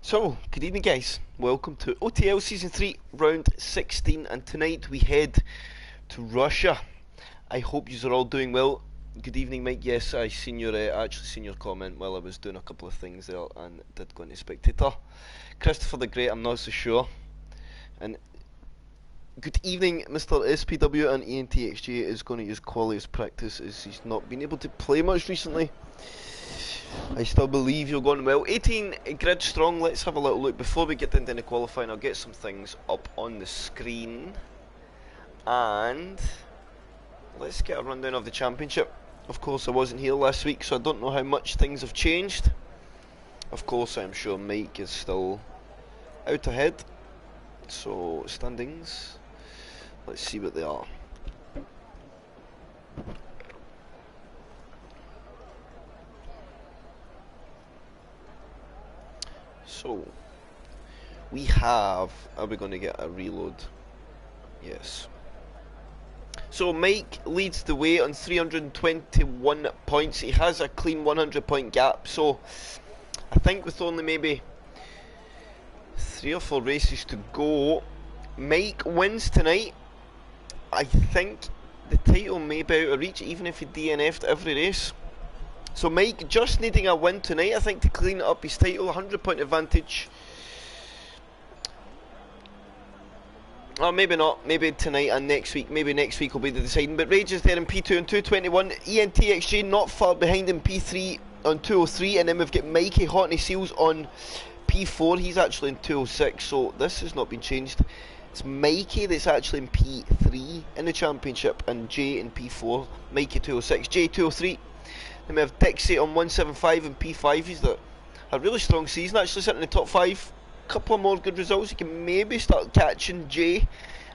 So, good evening guys, welcome to OTL Season 3, Round 16, and tonight we head to Russia. I hope you are all doing well. Good evening Mike, yes, I actually seen your comment while I was doing a couple of things there and did go into Spectator. Christopher the Great, I'm not so sure. And good evening Mr. SPW, and ENTXJ is going to use quality as practice as he's not been able to play much recently. I still believe you're going well. 18 grid strong. Let's have a little look before we get into the qualifying. I'll get some things up on the screen, and let's get a rundown of the championship. Of course, I wasn't here last week, so I don't know how much things have changed. Of course, I'm sure Mike is still out ahead. So standings, let's see what they are. So, we have, are we going to get a reload? Yes. So Mike leads the way on 321 points. He has a clean 100 point gap. So, I think with only maybe 3 or 4 races to go, Mike wins tonight. I think the title may be out of reach even if he DNF'd every race. So Mike just needing a win tonight, I think, to clean up his title. 100 point advantage. Or maybe not, maybe tonight and next week. Maybe next week will be the deciding. But Rage is there in P2 and 221. ENTXJ not far behind in P3 on 203. And then we've got Mikey Hot and his Seals on P4. He's actually in 206, so this has not been changed. It's Mikey that's actually in P3 in the championship, and Jay in P4. Mikey 206, Jay 203. Then we have Dixie on 175 and P5. He's got a really strong season, actually sitting in the top 5. Couple of more good results. He can maybe start catching Jay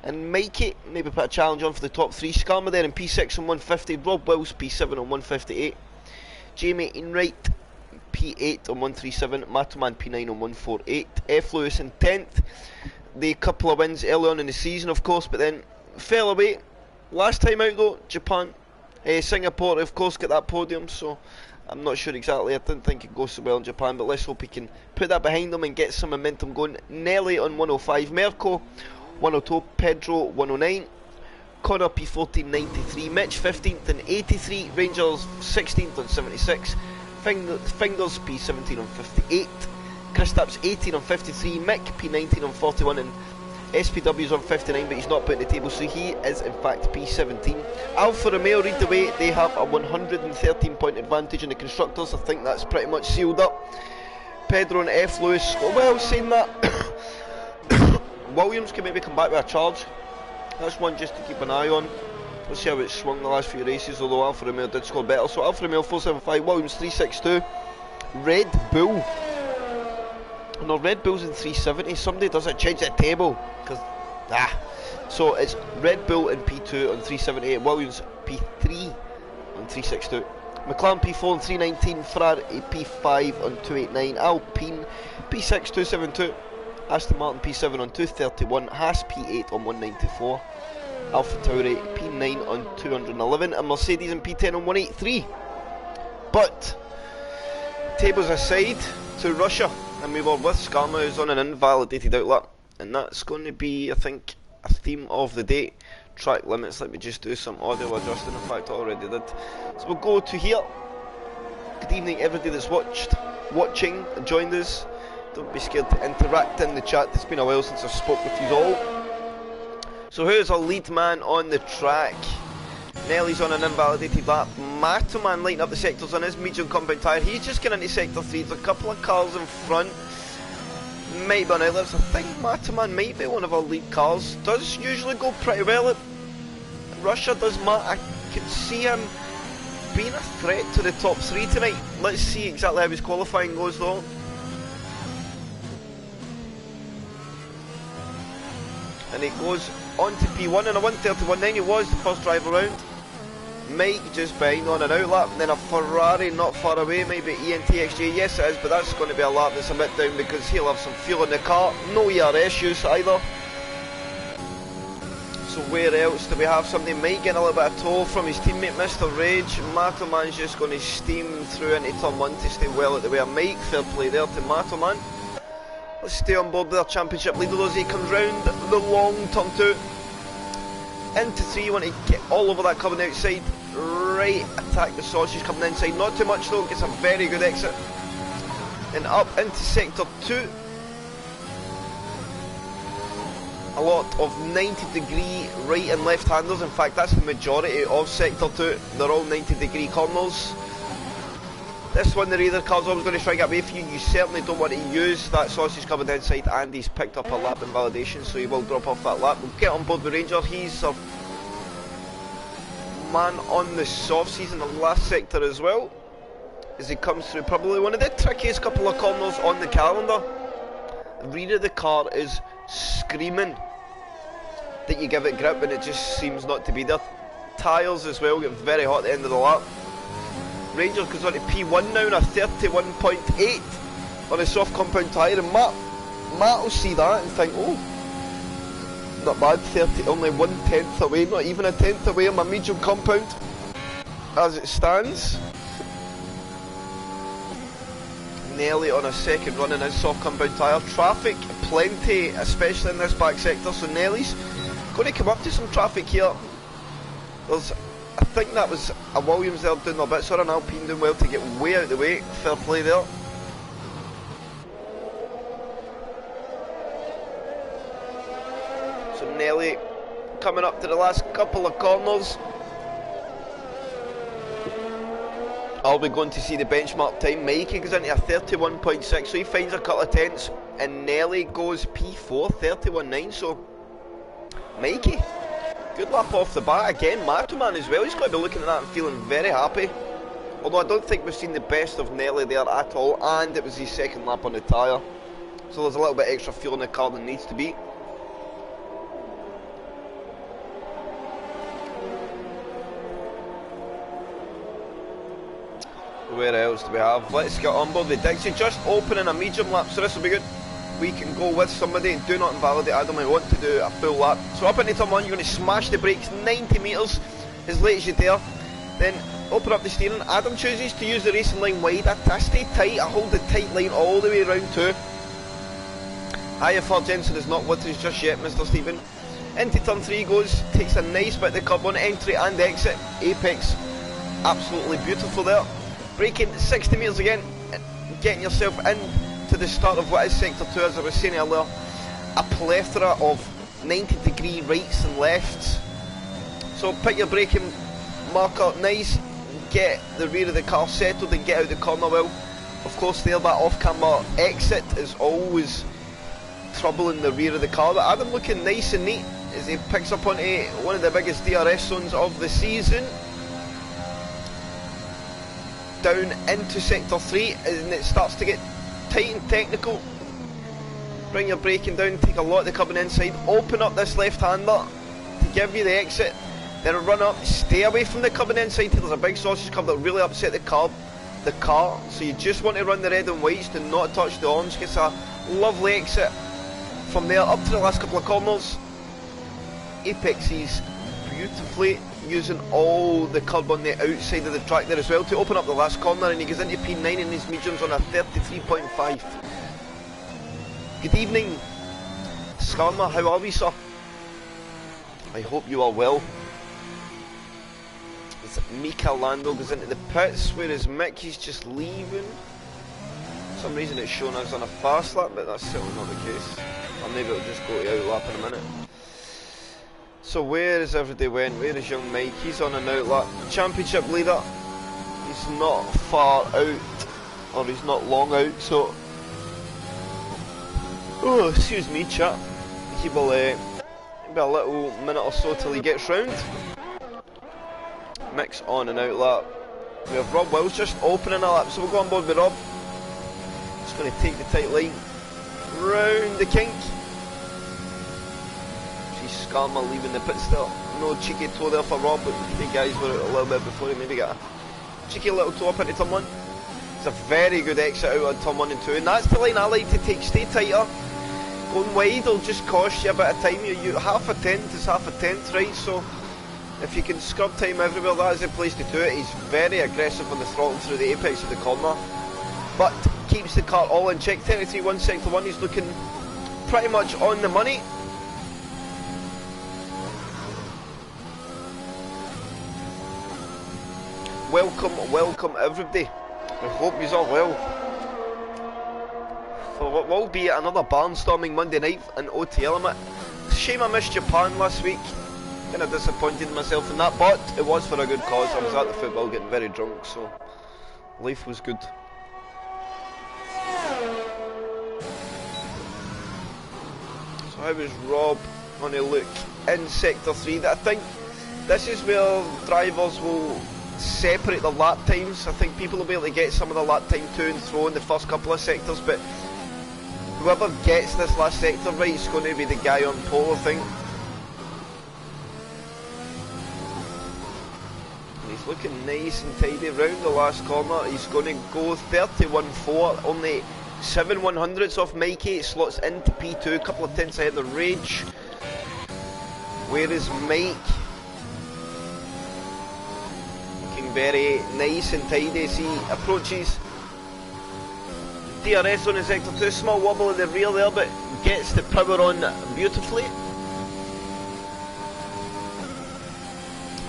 and Mikey. Maybe put a challenge on for the top 3. Skarma there in P6 on 150. Rob Wills P7 on 158. Jamie Enright P8 on 137. Matoman P9 on 148. F Lewis in 10th. The couple of wins early on in the season, of course, but then fell away. Last time out though, Japan. Singapore, of course, got that podium, so I'm not sure exactly. I didn't think it goes so well in Japan, but let's hope he can put that behind him and get some momentum going. Nelly on 105, Merco 102, Pedro 109, Connor P14 93, Mitch 15th and 83, Rangers 16th on 76, Fingers P17 on 58, Kristaps 18 on 53, Mick P19 on 41, and SPW is on 59, but he's not put in the table, so he is in fact P17. Alfa Romeo lead the way. They have a 113 point advantage in the constructors. I think that's pretty much sealed up. Pedro and F Lewis, well, saying that, Williams can maybe come back with a charge. That's one just to keep an eye on. Let's see how it's swung the last few races, although Alfa Romeo did score better. So Alfa Romeo 475, Williams 362, Red Bull. No, Red Bull's in 370. Somebody doesn't change the table, because so it's Red Bull in P2 on 378, Williams P3 on 362, McLaren P4 on 319, Ferrari P5 on 289, Alpine P6 272, Aston Martin P7 on 231, Haas P8 on 194, Alpha Tauri P9 on 211, and Mercedes in P10 on 183. But tables aside, to Russia, and we were with Skarma, who's on an invalidated outlap, and that's going to be, I think, a theme of the day. Track limits. Let me just do some audio adjusting. In fact, I already did. So we'll go to here. Good evening everybody that's watching and joined us. Don't be scared to interact in the chat. It's been a while since I've spoke with you all. So here's our lead man on the track. Nelly's on an invalidated lap. Matoman lighting up the sectors on his medium compound tyre. He's just getting into sector 3. There's a couple of cars in front. Might be on outlets. I think Matoman might be one of our lead cars. Does usually go pretty well at Russia, does Matt. I can see him being a threat to the top 3 tonight. Let's see exactly how his qualifying goes though. And he goes on to P1 in a 131.9. He was the first driver round. Mike just behind on an outlap, and then a Ferrari not far away, maybe ENTXJ, yes it is, but that's going to be a lap that's a bit down because he'll have some fuel in the car, no ERS use either. So where else do we have somebody? Might get a little bit of toll from his teammate Mr. Rage. Matoman's just going to steam through into turn 1 to stay well at the way of Mike. Fair play there to Matoman. Let's stay on board with our championship leader as he comes round the long turn 2. Into 3, you want to get all over that coming outside. Right, attack the sausage coming inside. Not too much though, gets a very good exit. And up into sector 2. A lot of 90-degree right and left handers. In fact, that's the majority of sector 2. They're all 90-degree corners. This one, the rear car's always going to try and get away from you. You certainly don't want to use that sausage coming inside, and he's picked up a lap in validation, so he will drop off that lap. We'll get on board with Ranger. He's a man on the softs. He's in the last sector as well, as he comes through probably one of the trickiest couple of corners on the calendar. The rear of the car is screaming that you give it grip, and it just seems not to be there. Tyres as well get very hot at the end of the lap. Rangers goes on to P1 now on a 31.8 on a soft compound tyre, and Matt will see that and think, oh, not bad, 30, only 1/10 away, not even a tenth away on my medium compound as it stands. Nelly on a second run in his soft compound tyre. Traffic plenty, especially in this back sector, so Nelly's going to come up to some traffic here. I think that was a Williams there doing their bits, or an Alpine doing well to get way out of the way. Fair play there. So Nelly coming up to the last couple of corners. I'll be going to see the benchmark time. Mikey goes into a 31.6, so he finds a couple of tenths, and Nelly goes P4, 31.9, so Mikey, good lap off the bat. Again, Matoman as well, he's got to be looking at that and feeling very happy. Although I don't think we've seen the best of Nelly there at all, and it was his second lap on the tyre. So there's a little bit extra fuel in the car than needs to be. Where else do we have? Let's get on board with Dixie, just opening a medium lap, so this will be good. We can go with somebody and do not invalidate Adam. I want to do a full lap. So up into turn 1, you're going to smash the brakes 90 metres as late as you dare. Then open up the steering. Adam chooses to use the racing line wide. I stay tight, I hold the tight line all the way around too. IFR Jensen is not with us just yet, Mr. Stephen. Into turn 3 goes, takes a nice bit of the curb on entry and exit. Apex, absolutely beautiful there. Braking 60 metres again, getting yourself in to the start of what is sector 2, as I was saying earlier. A plethora of 90-degree rights and lefts. So pick your braking marker nice, get the rear of the car settled and get out the corner well. Of course there, that off-camera exit is always troubling the rear of the car, but Adam looking nice and neat as he picks up onto one of the biggest DRS zones of the season. Down into sector 3, and it starts to get tight and technical. Bring your braking down, take a lot of the coming inside, open up this left-hander to give you the exit, then run up, stay away from the coming inside till there's a big sausage curb that really upset the car. So you just want to run the red and whites, do not touch the orange. Gets a lovely exit from there up to the last couple of corners. Apexes beautifully, using all the curb on the outside of the track there as well to open up the last corner, and he goes into P9 in his mediums on a 33.5. Good evening, Skarma, how are we, sir? I hope you are well. As Mika Lando goes into the pits, whereas Mickey's just leaving. For some reason it's showing us on a fast lap, but that's certainly not the case. Or maybe it'll just go to out lap in a minute. So where is everybody went? Where is young Mike? He's on an out lap. Championship leader. He's not far out, or he's not long out, so... Oh, excuse me, chat. He will be a little minute or so till he gets round. Mix on and out lap. We have Rob Wills just opening a lap, so we'll go on board with Rob. Just going to take the tight line round the kink. Skarma leaving the pit still. No cheeky toe there for Rob, but the guys were out a little bit before he maybe got a cheeky little toe up into turn 1. It's a very good exit out on turn 1 and 2, and that's the line I like to take. Stay tighter. Going wide will just cost you a bit of time. You half a tenth is half a tenth, right? So if you can scrub time everywhere, that is the place to do it. He's very aggressive on the throttle through the apex of the corner, but keeps the car all in check. 33.1 sector 1, he's looking pretty much on the money. Welcome everybody. I hope you're all well for what will be another barnstorming Monday night in OTL. Shame I missed Japan last week. Kind of disappointed in myself in that, but it was for a good cause. I was at the football getting very drunk, so life was good. So how was Rob on a look in Sector 3? I think this is where drivers will separate the lap times. I think people will be able to get some of the lap time to and fro in the first couple of sectors, but whoever gets this last sector right is going to be the guy on pole, I think. And he's looking nice and tidy round the last corner. He's going to go 31.4, only 7/100ths off Mikey. It slots into P2, a couple of tenths ahead of Rage. Where is Mike? Very nice and tidy as he approaches DRS on in sector 2. Small wobble in the rear there, but gets the power on beautifully.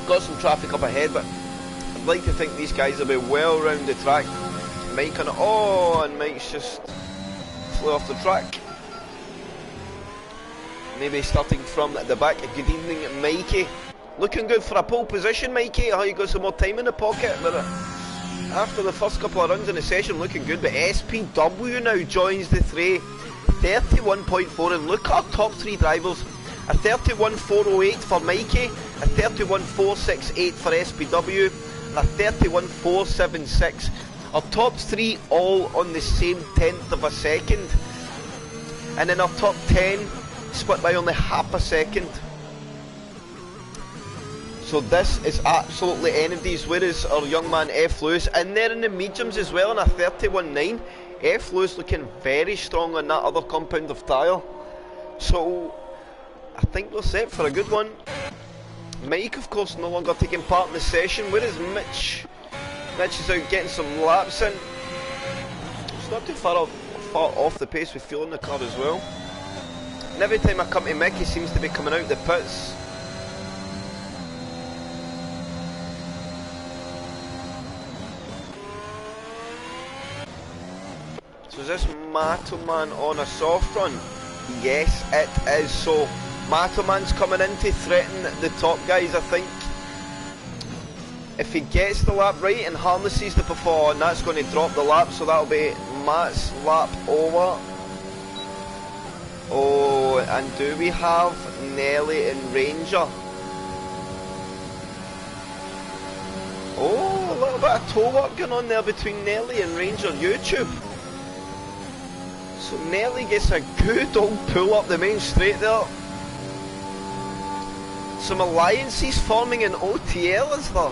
Got some traffic up ahead, but I'd like to think these guys will be well round the track. Mike on it, oh, and Mike's just flew off the track. Maybe starting from the back. Good evening, Mikey. Looking good for a pole position, Mikey. Oh, you got some more time in the pocket, but after the first couple of runs in the session, looking good. But SPW now joins the fray, 31.4, and look at our top three drivers: a 31.408 for Mikey, a 31.468 for SPW, and a 31.476. Our top three all on the same tenth of a second, and then our top 10 split by only half a second. So this is absolutely anybody's. Where is our young man F. Lewis? And there in the mediums as well, on a 31.9. F. Lewis looking very strong on that other compound of tyre. So I think we're set for a good one. Mike, of course, no longer taking part in the session. Where is Mitch? Mitch is out getting some laps in. It's not too far off the pace with fuel in the car as well. And every time I come to Mick, he seems to be coming out the pits. So is this Matoman on a soft run? Yes, it is. So Matoman's coming in to threaten the top guys, I think. If he gets the lap right and harnesses the performance, that's going to drop the lap, so that'll be Matt's lap over. Oh, and do we have Nelly and Ranger? Oh, a little bit of toe work going on there between Nelly and Ranger YouTube. So Nelly gets a good old pull up the main straight there. Some alliances forming in OTL, is there?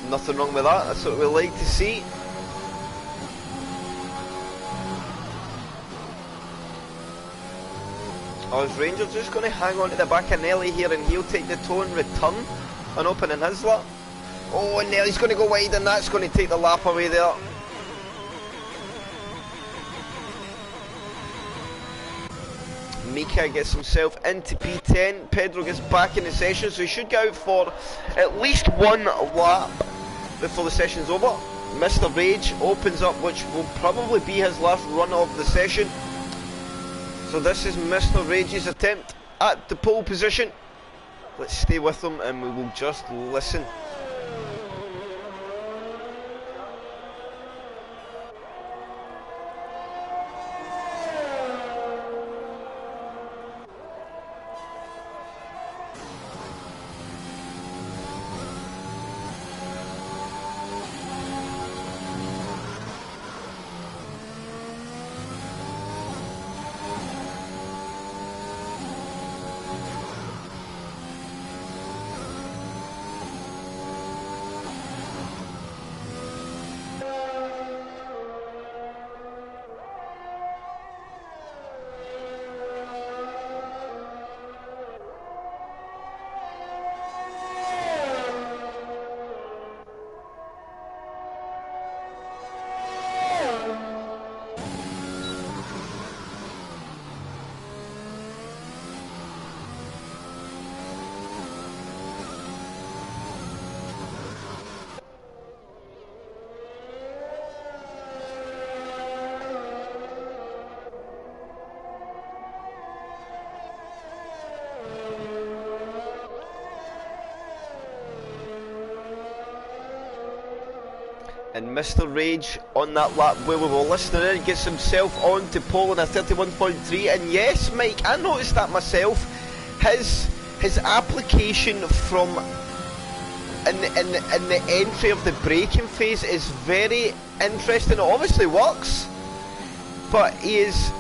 Nothing wrong with that, that's what we like to see. Oh, is Ranger just going to hang on to the back of Nelly here and he'll take the toe and return and open in his lap? Oh, and Nelly's going to go wide and that's going to take the lap away there. Mika gets himself into P10, Pedro gets back in the session, so he should go out for at least one lap before the session's over. Mr. Rage opens up, which will probably be his last run of the session. So this is Mr. Rage's attempt at the pole position. Let's stay with him and we will just listen. And Mr. Rage on that lap where we were listening in gets himself on to pole in a 31.3. And yes, Mike, I noticed that myself. His application from in the entry of the braking phase is very interesting. It obviously works, but he is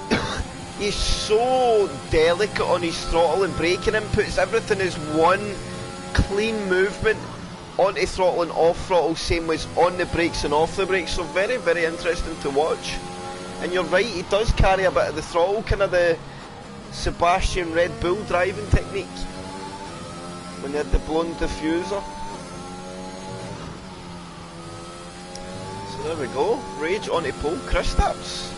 he's so delicate on his throttle and braking inputs. Everything is one clean movement onto throttle and off throttle, same as on the brakes and off the brakes. So very, very interesting to watch. And you're right, he does carry a bit of the throttle, kind of the Sebastian Red Bull driving technique when they had the blown diffuser. So there we go, Rage on to pole. Kristaps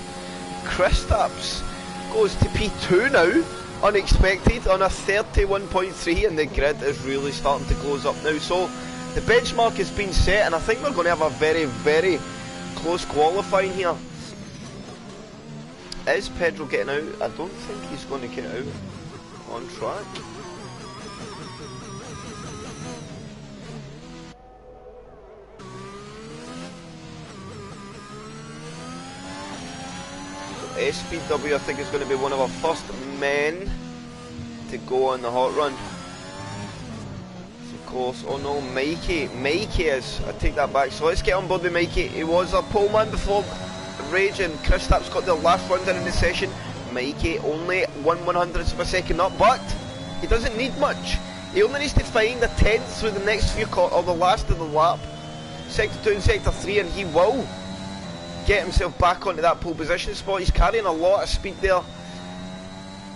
goes to P2 now, unexpected, on a 31.3, and the grid is really starting to close up now. So the benchmark has been set, and I think we're going to have a very, very close qualifying here. Is Pedro getting out? I don't think he's going to get out on track. SPW, I think, is going to be one of our first men to go on the hot run. Of course, oh no, Mikey is, I take that back. So let's get on board with Mikey. He was a pole man before Rage and Kristaps got their last runs in the session. Mikey only 1/100ths of a second up, but he doesn't need much. He only needs to find a 10th through the next few or the last of the lap, sector 2 and sector 3, and he will get himself back onto that pole position spot. He's carrying a lot of speed there,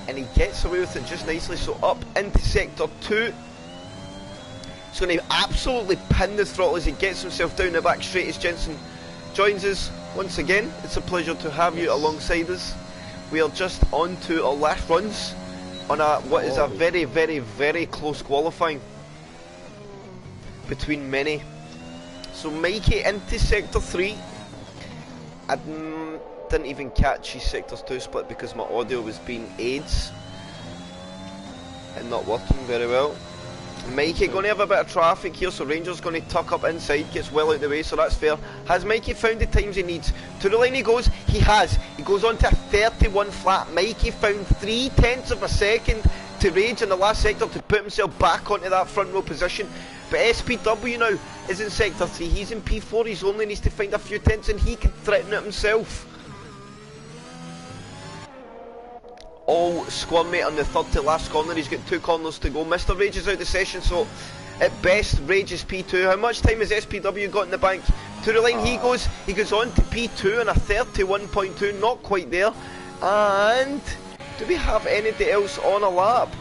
and he gets away with it just nicely. So up into sector 2, he's going to absolutely pin the throttle as he gets himself down the back straight as Jensen joins us once again. It's a pleasure to have you alongside us. We are just on to our last runs on what is a very, very, very close qualifying between many. So Mikey into sector 3. I didn't even catch his sectors 2 split because my audio was being AIDS and not working very well. Mikey going to have a bit of traffic here, so Ranger's going to tuck up inside, gets well out of the way, so that's fair. Has Mikey found the times he needs? To the line he goes, he has. He goes on to a 31 flat. Mikey found 3/10 of a second to Rage in the last sector to put himself back onto that front row position. But SPW now is in sector 3, he's in P4, he only needs to find a few tenths and he can threaten it himself. All squirmy on the third to last corner, he's got 2 corners to go. Mr. Rage is out of the session, so at best Rage is P2. How much time has SPW got in the bank? To the line he goes on to P2 and a 31.2, not quite there. And do we have anything else on a lap?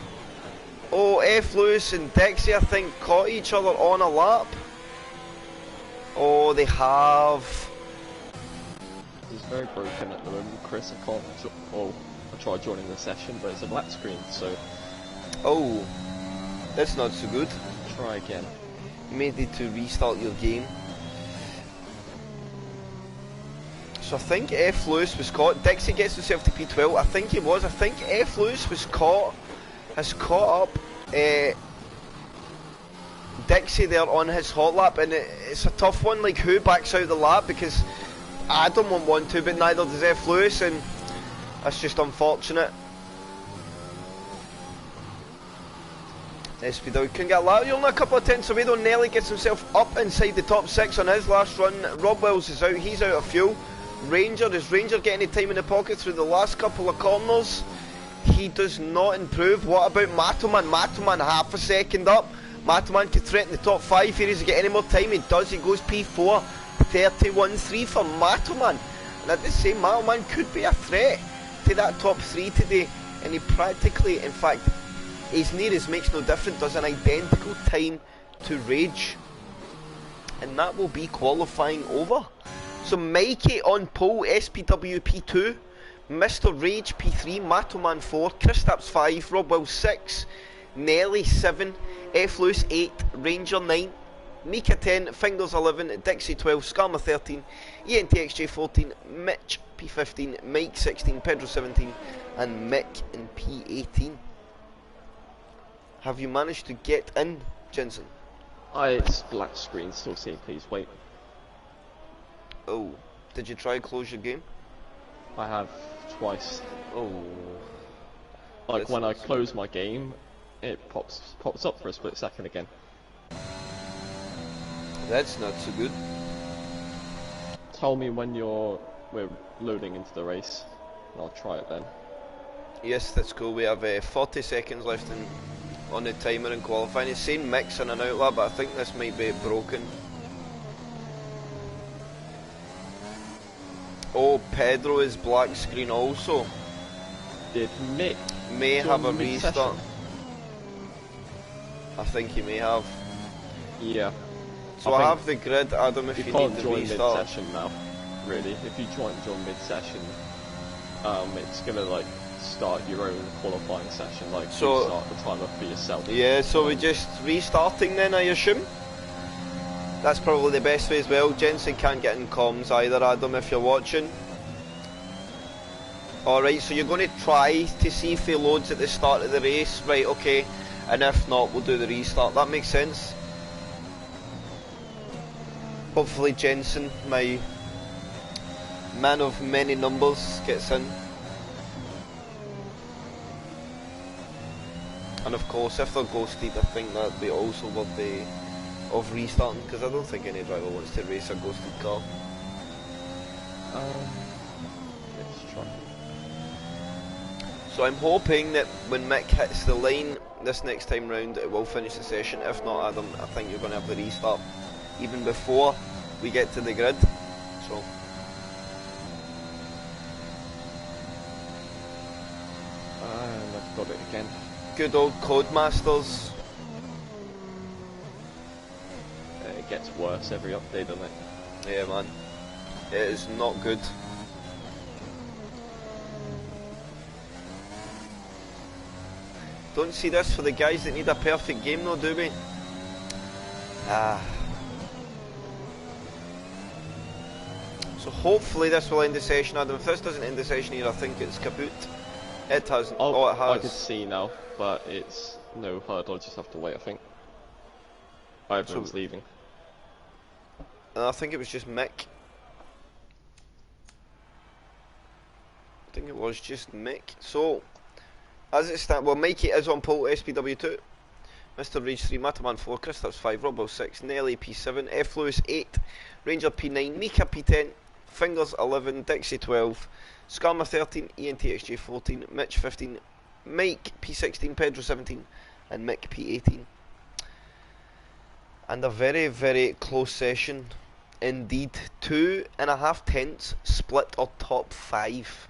Oh, F. Lewis and Dixie, I think, caught each other on a lap. Oh, they have. It's very broken at the moment, Chris. I can't. Oh, I tried joining the session, but it's a black screen, so. Oh, that's not so good. Try again. You may need to restart your game. So I think F. Lewis was caught. Dixie gets himself to P12. I think he was. I think F. Lewis was caught. Has caught up Dixie there on his hot lap, and it's a tough one. Like, who backs out the lap? Because Adam won't want to, but neither does F. Lewis, and that's just unfortunate. SPW couldn't get a lap. You're only a couple of tenths away though. Nelly gets himself up inside the top 6 on his last run. Rob Wells is out. He's out of fuel. Does Ranger get any time in the pocket through the last couple of corners? He does not improve. What about Matoman? Matoman half a second up. Matoman could threaten the top 5 here. Does he get any more time? He does. He goes P4. 31.3 for Matoman. And at the same, Matoman could be a threat to that top 3 today. And he practically, in fact, his nearest makes no difference, does an identical time to Rage. And that will be qualifying over. So Mikey on pole, SPW P2. Mr. Rage P3, Matoman 4, Kristaps 5, Rob Wells 6, Nelly 7, F. Lewis 8, Ranger 9, Mika 10, Fingers 11, Dixie 12, Skarma 13, ENTXJ 14, Mitch P15, Mike 16, Pedro 17, and Mick in P18. Have you managed to get in, Jensen? It's black screen, still saying please wait. Oh, did you try and close your game? I have twice. Oh, Like that's when I not so close my game, it pops up for a split second again. That's not so good. Tell me when we're loading into the race, and I'll try it then. Yes, that's cool. We have 40 seconds left on the timer in qualifying. It's saying mix in and out that, but I think this might be broken. Oh, Pedro is black screen also. Did Mick May have a join restart. mid-session? I think he may have. Yeah. So I have the grid, Adam, if You you can't need to join restart. mid-session now, really. If you join mid-session, it's gonna like start your own qualifying session, like So- restart the timer for yourself. Yeah, so we're just restarting then, I assume? That's probably the best way as well. Jensen can't get in comms either, Adam, if you're watching. Alright, so you're going to try to see if he loads at the start of the race. Right, okay. And if not, we'll do the restart. That makes sense. Hopefully Jensen, my man of many numbers, gets in. And of course, if they're ghosted, I think that'd be also worthy of restarting, because I don't think any driver wants to race a ghosted car. Let's try. So I'm hoping that when Mick hits the line this next time round, it will finish the session. If not, Adam, I think you're going to have the restart even before we get to the grid. So And I've got it again. good old Codemasters. It gets worse every update, doesn't it? Yeah, man, it is not good. Don't see this for the guys that need a perfect game though, do we? So hopefully this will end the session, Adam. If this doesn't end the session here, I think it's kaput. It hasn't. Oh, it has. I can see now, but it's no hurdle. I just have to wait, I think. Everyone's leaving. I think it was just Mick. I think it was just Mick. So, as it stands, well, Mikey is on pole, SPW2. Mr. Rage 3, Mataman 4, Kristaps 5, Robbo 6, Nelly P7, F Lewis 8, Ranger P9, Mika P10, Fingers 11, Dixie 12, Skarma 13, ENTXJ 14, Mitch 15, Mike P16, Pedro 17, and Mick P18. And a very, very close session indeed. 2.5 tenths split or top 5.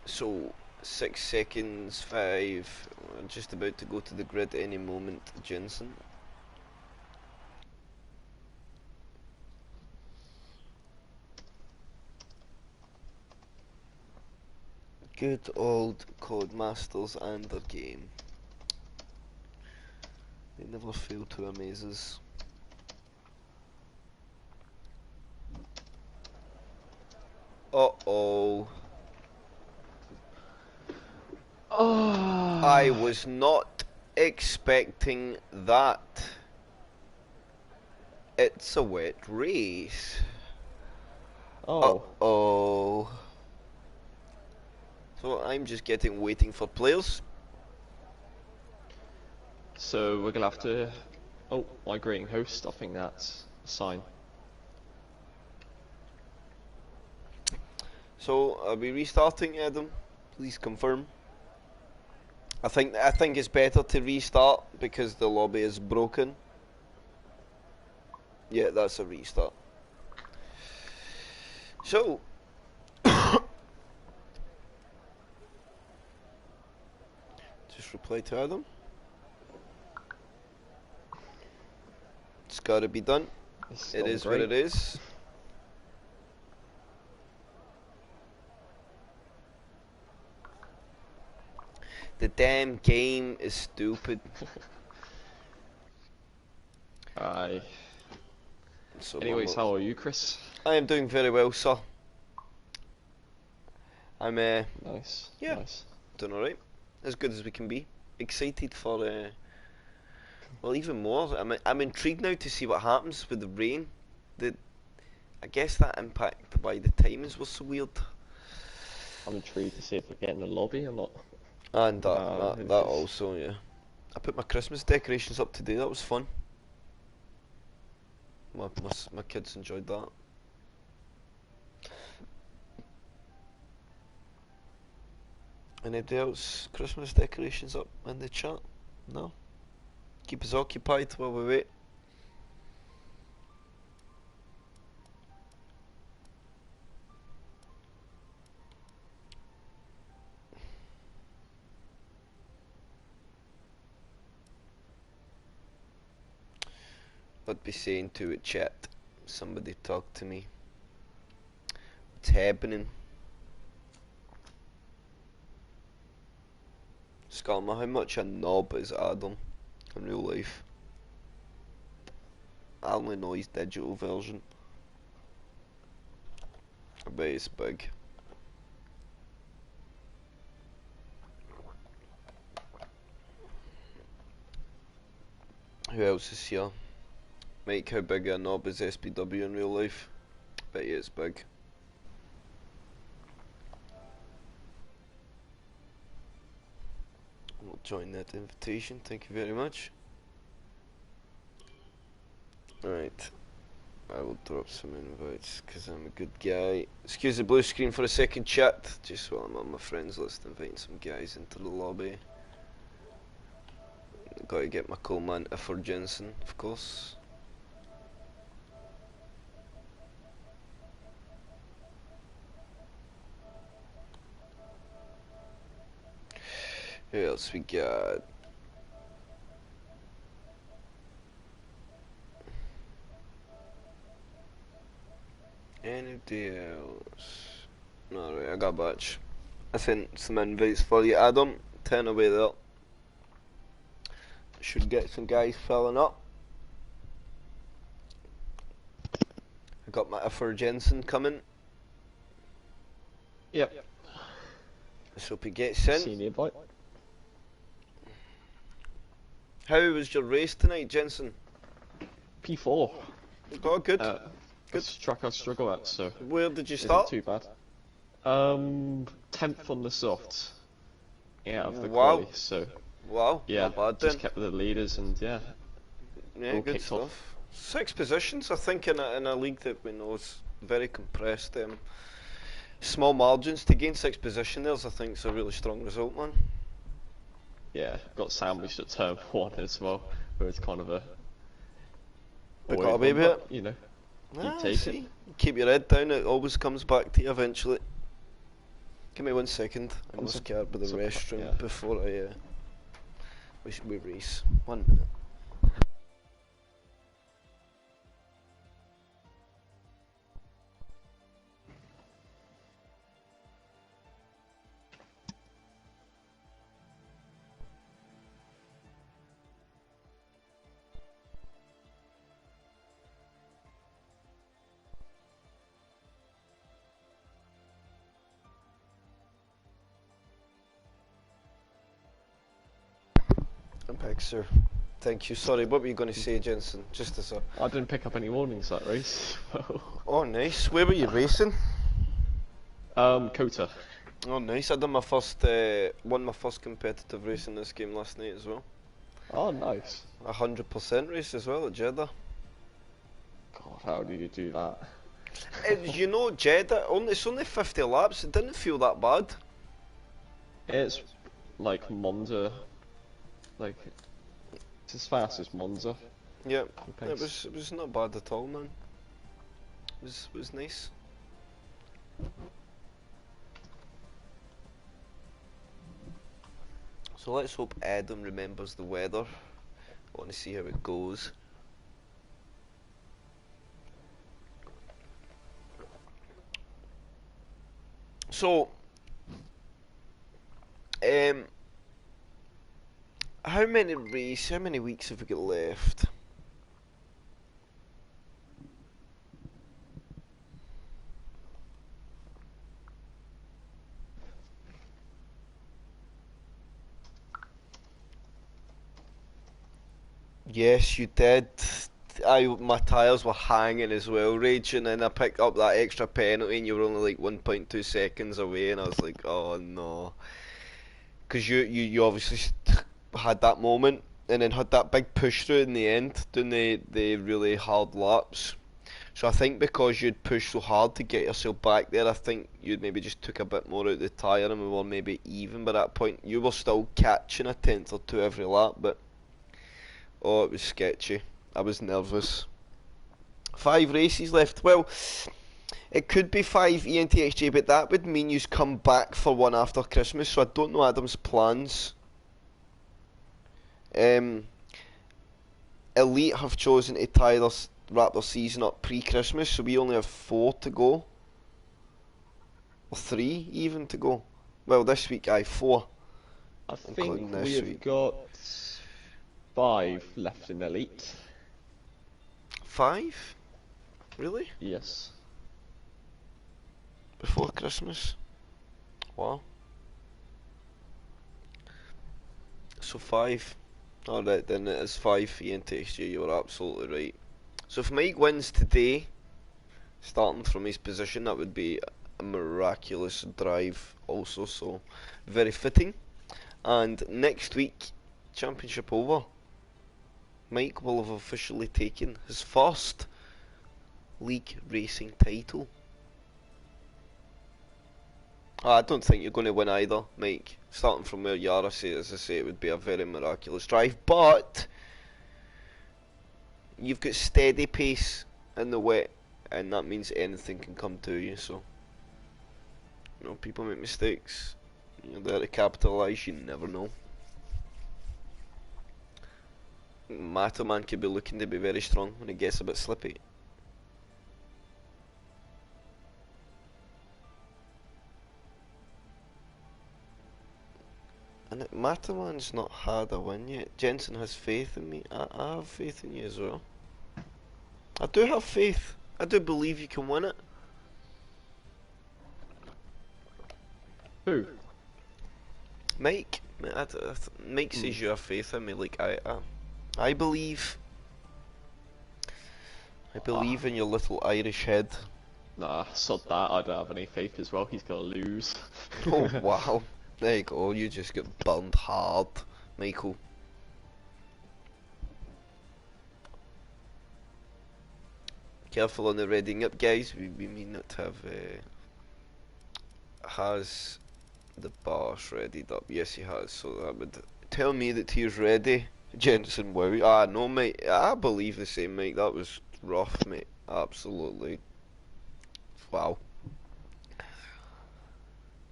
So 6 seconds, 5. We're just about to go to the grid any moment, Jensen. Good old Codemasters and their game. They never fail to amaze us. Uh-oh. Oh. I was not expecting that. It's a wet race. Oh. Uh-oh. So I'm just waiting for players. So we're gonna have to. Oh, migrating host. I think that's a sign. So are we restarting, Adam? Please confirm. I think it's better to restart because the lobby is broken. Yeah, that's a restart. So just reply to Adam. It's gotta be done. It is what it is. The damn game is stupid. Aye. So Anyways, how are you, Chris? I am doing very well, sir. I'm Nice. Yeah. Nice. doing alright. As good as we can be. excited for. Well, even more. I'm intrigued now to see what happens with the rain. The I guess that impact by the timings was so weird. I'm intrigued to see if we get in the lobby or not. And It's that just also, yeah. I put my Christmas decorations up today. That was fun. My kids enjoyed that. Anybody else Christmas decorations up in the chat? No? Keep us occupied while we wait. What be saying to it, chat? Somebody talk to me. What's happening? Scalma, how much a knob is Adam in real life? I only know his digital version. I bet it's big. Who else is here? Mike, how big a knob is SPW in real life? Bet you it's big. I'll join that invitation, thank you very much. Right, I will drop some invites because I'm a good guy. Excuse the blue screen for a second, chat. Just while I'm on my friends list, inviting some guys into the lobby. Got to get my cool man for Jensen, of course. Who else we got? Anybody else? No, right, I got a batch. I sent some invites for you, Adam. 10 away there. Should get some guys filling up. I got my for Jensen coming. yep. Let's hope he gets in. Senior invite. How was your race tonight, Jensen? P4. Oh, good. Good. Track I struggle at, so Where did you isn't start? too bad. 10th on the soft. Yeah, of the Wow. quali, so Wow, yeah, not bad just then. kept with the leaders and yeah, Yeah, all good kicked stuff. off. 6 positions, I think, in a league that we know is very compressed. Small margins to gain 6 position there's, I think, is a really strong result, man. Yeah, got sandwiched at turn 1 as well, where it's kind of a But away got away one, with but, it. you know, you Ah, take see. it. Keep your head down, it always comes back to you eventually. Give me 1 second. I I'm must get out of the restroom yeah. before we race. 1 minute. I'm back, sir. Thank you. Sorry, what were you going to say, Jensen? Just as a... I didn't pick up any warnings that race. Oh, nice. Where were you racing? Kota. Oh, nice. I done won my first competitive race in this game last night as well. Oh, nice. 100% race as well at Jeddah. God, how do you do that? You know, Jeddah, it's only 50 laps. It didn't feel that bad. It's like Monza, like it's as fast as Monza. Yeah, Pace. it was not bad at all, man. It was nice. So let's hope Adam remembers the weather. I want to see how it goes. So, how many weeks have we got left? Yes, you did. My tyres were hanging as well, raging, and I picked up that extra penalty, and you were only like 1.2 seconds away, and I was like, oh no. Because you obviously had that moment, and then had that big push through in the end, doing the really hard laps. So I think because you'd pushed so hard to get yourself back there, I think you'd maybe just took a bit more out of the tyre, and we were maybe even by that point. You were still catching a tenth or two every lap, but oh, it was sketchy. I was nervous. 5 races left. Well, it could be 5 ENTXJ, but that would mean you've come back for one after Christmas, so I don't know Adam's plans. Um, Elite have chosen to wrap their season up pre-Christmas, so we only have 4 to go. Or 3 even to go. Well, this week, 4. I Including think we this have week. got 5 left in Elite. 5? Really? Yes. Before Christmas? Wow. So 5. Alright, then it is 5 ENTXJ, you were absolutely right. So if Mike wins today, starting from his position, that would be a miraculous drive also, so very fitting. And next week, championship over, Mike will have officially taken his first league racing title. I don't think you're going to win either, Mike. Starting from where you are, as I say, it would be a very miraculous drive, but you've got steady pace in the wet, and that means anything can come to you, so people make mistakes. You're there to capitalise, you never know. Matterman could be looking to be very strong when it gets a bit slippy. And Matterman's not had a win yet. Jensen has faith in me. I have faith in you as well. I do have faith. I do believe you can win it. Who? Mike. Mike says you have faith in me. Like I believe. I believe in your little Irish head. Nah, sod that. I don't have any faith as well. He's gonna lose. Oh wow. There you go. You just get burned hard, Michael. Careful on the reading up, guys. We may not have. Has the bars readied up? Yes, he has. So that would tell me that he's ready. Jensen, wow. No, mate. I believe the same, mate. That was rough, mate. Absolutely. Wow.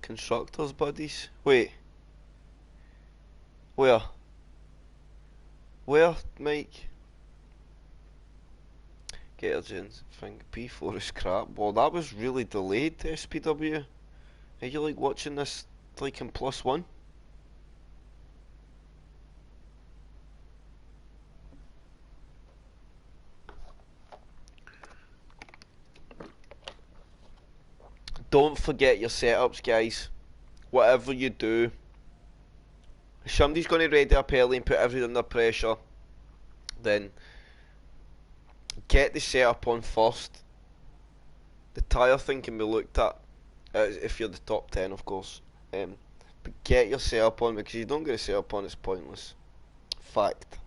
Constructors, buddies. Wait. Where? Where, Mike? Gergens, I think P4 is crap. Well, that was really delayed, SPW. Are you like watching this like in +1? Don't forget your setups, guys. Whatever you do, if somebody's going to ready up early and put everything under pressure, then get the setup on first. The tyre thing can be looked at if you're the top 10, of course. But get your setup on, because if you don't get a setup on, it's pointless. Fact.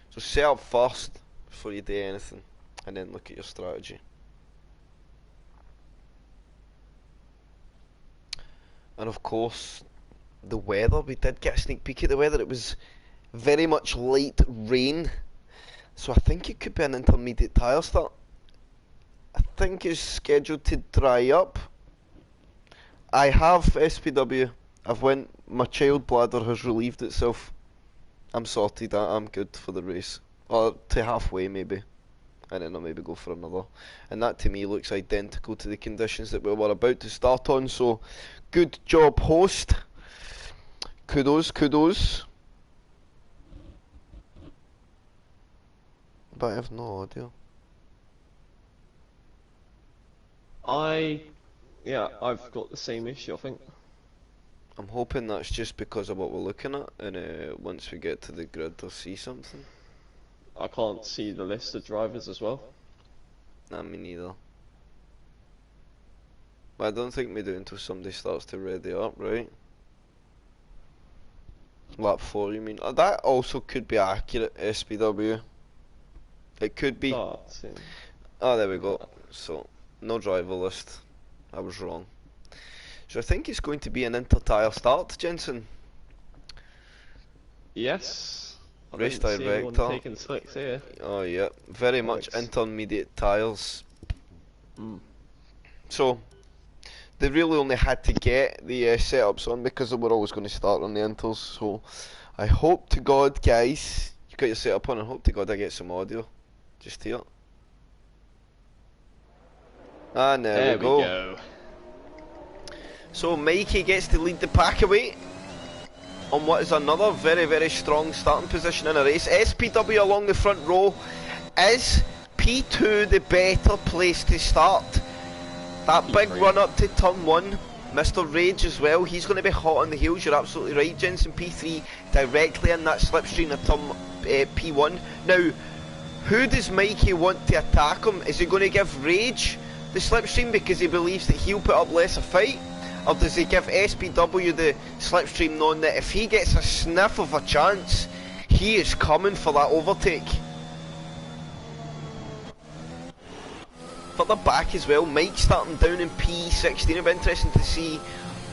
So set up first before you do anything, and then look at your strategy. And of course, the weather. We did get a sneak peek at the weather. It was very much light rain, so I think it could be an intermediate tyre start. I think it's scheduled to dry up. I have SPW. My child bladder has relieved itself. I'm sorted. I'm good for the race, or to halfway maybe, and then I'll maybe go for another. And that to me looks identical to the conditions that we were about to start on. So, good job, host. Kudos, kudos. But I have no audio. I've got the same issue, I think. I'm hoping that's just because of what we're looking at, and once we get to the grid, they'll see something. I can't see the list of drivers as well. Nah, me neither. But I don't think we do until somebody starts to ready up, right? Lap 4, you mean? That also could be accurate, SPW. It could be. Oh, there we go. So, no driver list. I was wrong. So I think it's going to be an inter-tire start, Jensen. Yes. Race director. Taking slicks here. Oh yeah, very much intermediate tyres. So they really only had to get the setups on because they were always going to start on the inters. So I hope to God, guys, you got your setup on, and hope to God I get some audio. Just here. And there we go. So Mikey gets to lead the pack away on what is another very, very strong starting position in a race. SPW along the front row. Is P2 the better place to start? That big run up to turn 1. Mr. Rage as well, he's going to be hot on the heels, you're absolutely right. Jensen P3 directly in that slipstream of turn P1. Now, who does Mikey want to attack him? Is he going to give Rage the slipstream because he believes that he'll put up less a fight? Or does he give SPW the slipstream, knowing that if he gets a sniff of a chance, he is coming for that overtake? Further back as well, Mike starting down in P16. It'll be interesting to see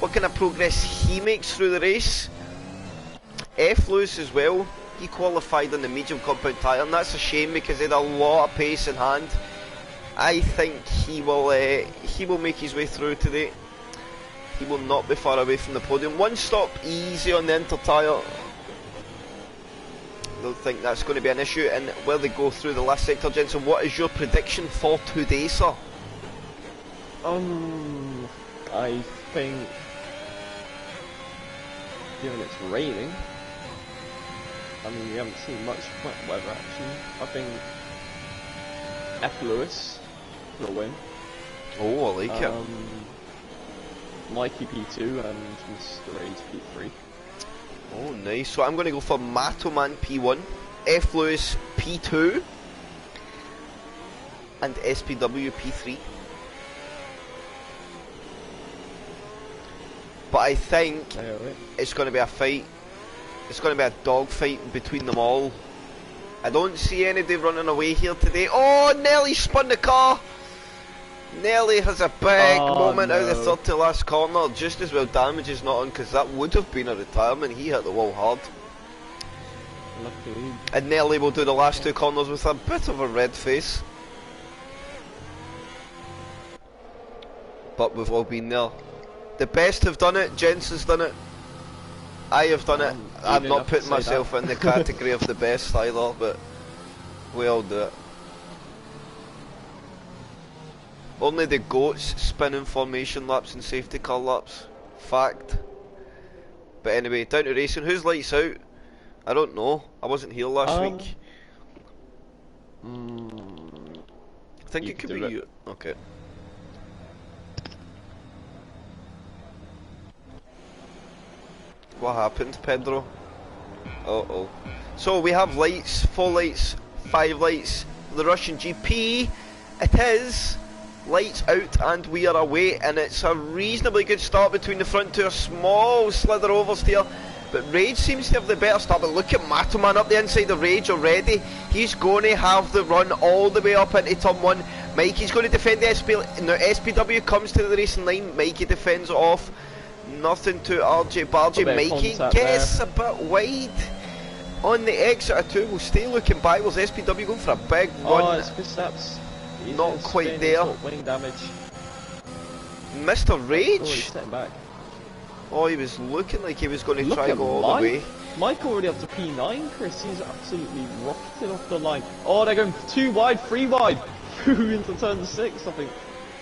what kind of progress he makes through the race. F. Lewis as well, he qualified on the medium compound tyre, and that's a shame because he had a lot of pace in hand. I think he will make his way through today. He will not be far away from the podium. One stop easy on the inter tyre. Don't think that's going to be an issue. And where they go through the last sector, Jensen, what is your prediction for today, sir? I think, given it's raining, I mean we haven't seen much wet weather actually. I think F. Lewis will win. Oh, I like it. Mikey P2 and Mr. Rage P3. Oh, nice. So I'm going to go for Matoman P1, F. Lewis P2, and SPW P3. But I think it's going to be a fight. It's going to be a dog fight between them all. I don't see anybody running away here today. Oh, Nelly spun the car. Nelly has a big moment out of the third to last corner. Just as well damage is not on, because that would have been a retirement. He hit the wall hard. Luckily. And Nelly will do the last two corners with a bit of a red face. But we've all been there. The best have done it. Jensen's done it. I have done it. I'm not putting myself in the category of the best either, but we all do it. Only the goats spin in formation laps and safety car laps. Fact. But anyway, down to racing. Who's lights out? I don't know. I wasn't here last week. I think it could be you. Okay. What happened, Pedro? Uh-oh. So we have lights, 4 lights, 5 lights. The Russian GP. It is lights out and we are away, and it's a reasonably good start between the front two. A small slither oversteer, but Rage seems to have the better start. But look at Matoman up the inside of Rage already. He's going to have the run all the way up into turn 1. Mikey's going to defend the now SPW comes to the racing line. Mikey defends it off. Nothing to RJ Bargy. Mikey gets a bit wide on the exit of 2. We'll stay looking backwards. SPW going for a big run. Oh, it's footsteps. Not quite there. Wing damage. Mr. Rage. Oh, he's stepping back. Oh, he was looking like he was going to try to go all the way. Mike already up to P9, Chris. He's absolutely rocketed off the line. Oh, they're going 2 wide, 3 wide. Through into turn 6, I think.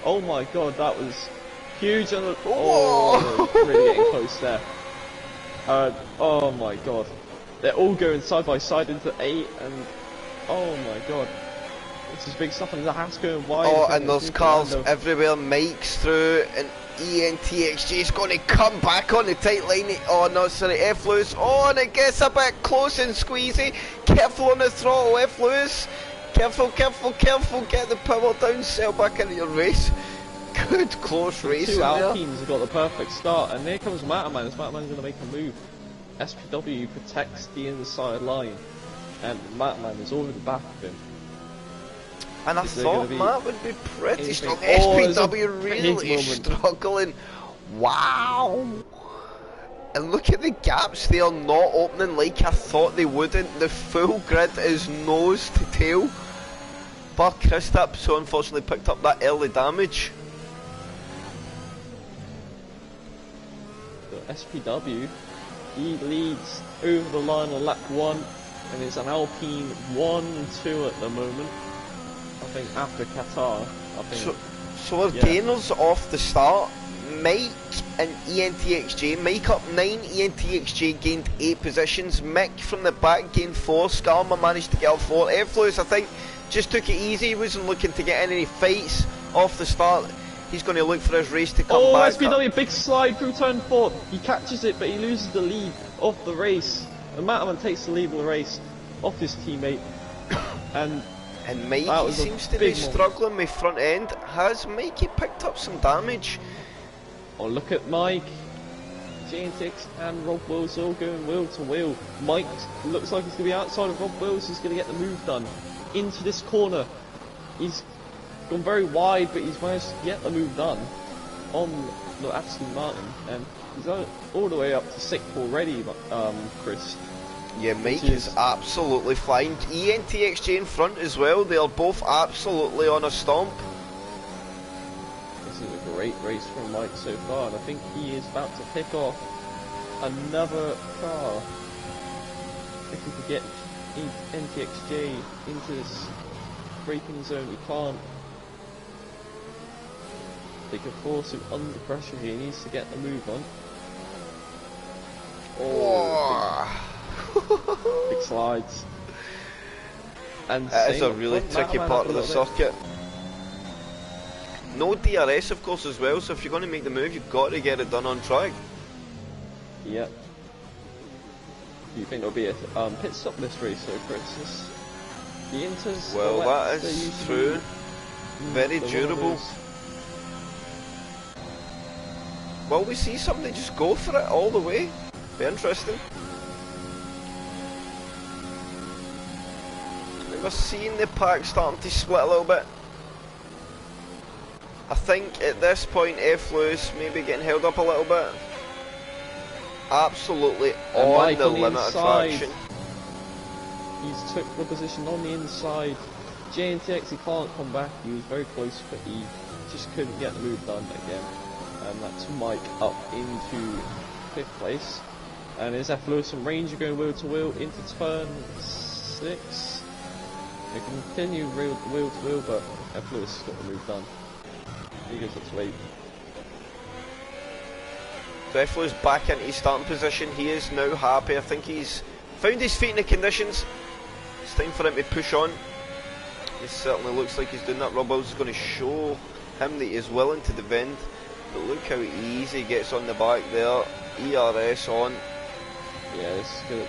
Oh my god, that was huge. Oh, really getting close there. Oh my god. They're all going side by side into 8, and oh my god. This is big stuff, and the house going wide. Oh, and there's cars everywhere. Mike's through, and ENTXG is going to come back on the tight line. Oh no, sorry, F Lewis. Oh, and it gets a bit close and squeezy. Careful on the throttle, F Lewis. Careful, careful, careful. Get the power down, settle back into your race. Good close race. Two Alpines have got the perfect start, and there comes Matterman. Is Matterman going to make a move? SPW protects the inside line, and Matterman is over the back of him. And I thought Matt would be pretty strong. Oh, SPW really struggling. Wow. And look at the gaps, they are not opening like I thought they wouldn't. The full grid is nose to tail. But Kristaps so unfortunately picked up that early damage. So SPW, he leads over the line on lap 1, and it's an Alpine 1-2 at the moment. I think after Qatar, I think. So our gainers off the start, Mike and ENTXJ. Mike up 9, ENTXJ gained 8 positions. Mick from the back gained 4. Skarma managed to get up 4. F Lewis, I think, just took it easy. He wasn't looking to get in any fights off the start. He's going to look for his race to come back. Oh, SPW, big slide through turn 4. He catches it, but he loses the lead of the race. And Matterman takes the lead of the race off his teammate. And Mikey seems to be struggling with front end. Has Mikey picked up some damage? Oh, look at Mike. JNTX and Rob Wills all going wheel to wheel. Mike looks like he's going to be outside of Rob Wills. He's going to get the move done into this corner. He's gone very wide, but he's managed to get the move done on the Aston Martin. And he's all the way up to 6th already, Chris. Yeah, Mike is absolutely flying. ENTXJ in front as well. They are both absolutely on a stomp. This is a great race from Mike so far, and I think he is about to pick off another car. If we could get NTXJ into this braking zone, we can't. They can force him under pressure here. He needs to get the move on. Oh, big slides. And that is a really tricky part of the circuit. No DRS of course as well, so if you're going to make the move you've got to get it done on track. Yep. Do you think there'll be a pit stop this race though, Chris? The Inters, well, that is true. Very durable. Well, we see somebody just go for it all the way. Be interesting. We're seeing the pack starting to split a little bit. I think at this point F Lewis maybe getting held up a little bit. Absolutely on the limit of traction. He's took the position on the inside. JNTX, he can't come back. He was very close, but he just couldn't get the move done again. And that's Mike up into 5th place. And there's F Lewis and Ranger going wheel to wheel into turn 6. They continue wheel to wheel, but F Lewis has got the move done. He goes up to 8. So F Lewis back into his starting position. He is now happy. I think he's found his feet in the conditions. It's time for him to push on. It certainly looks like he's doing that. Rob Wills is going to show him that he is willing to defend. But look how easy he gets on the back there. ERS on. Yeah,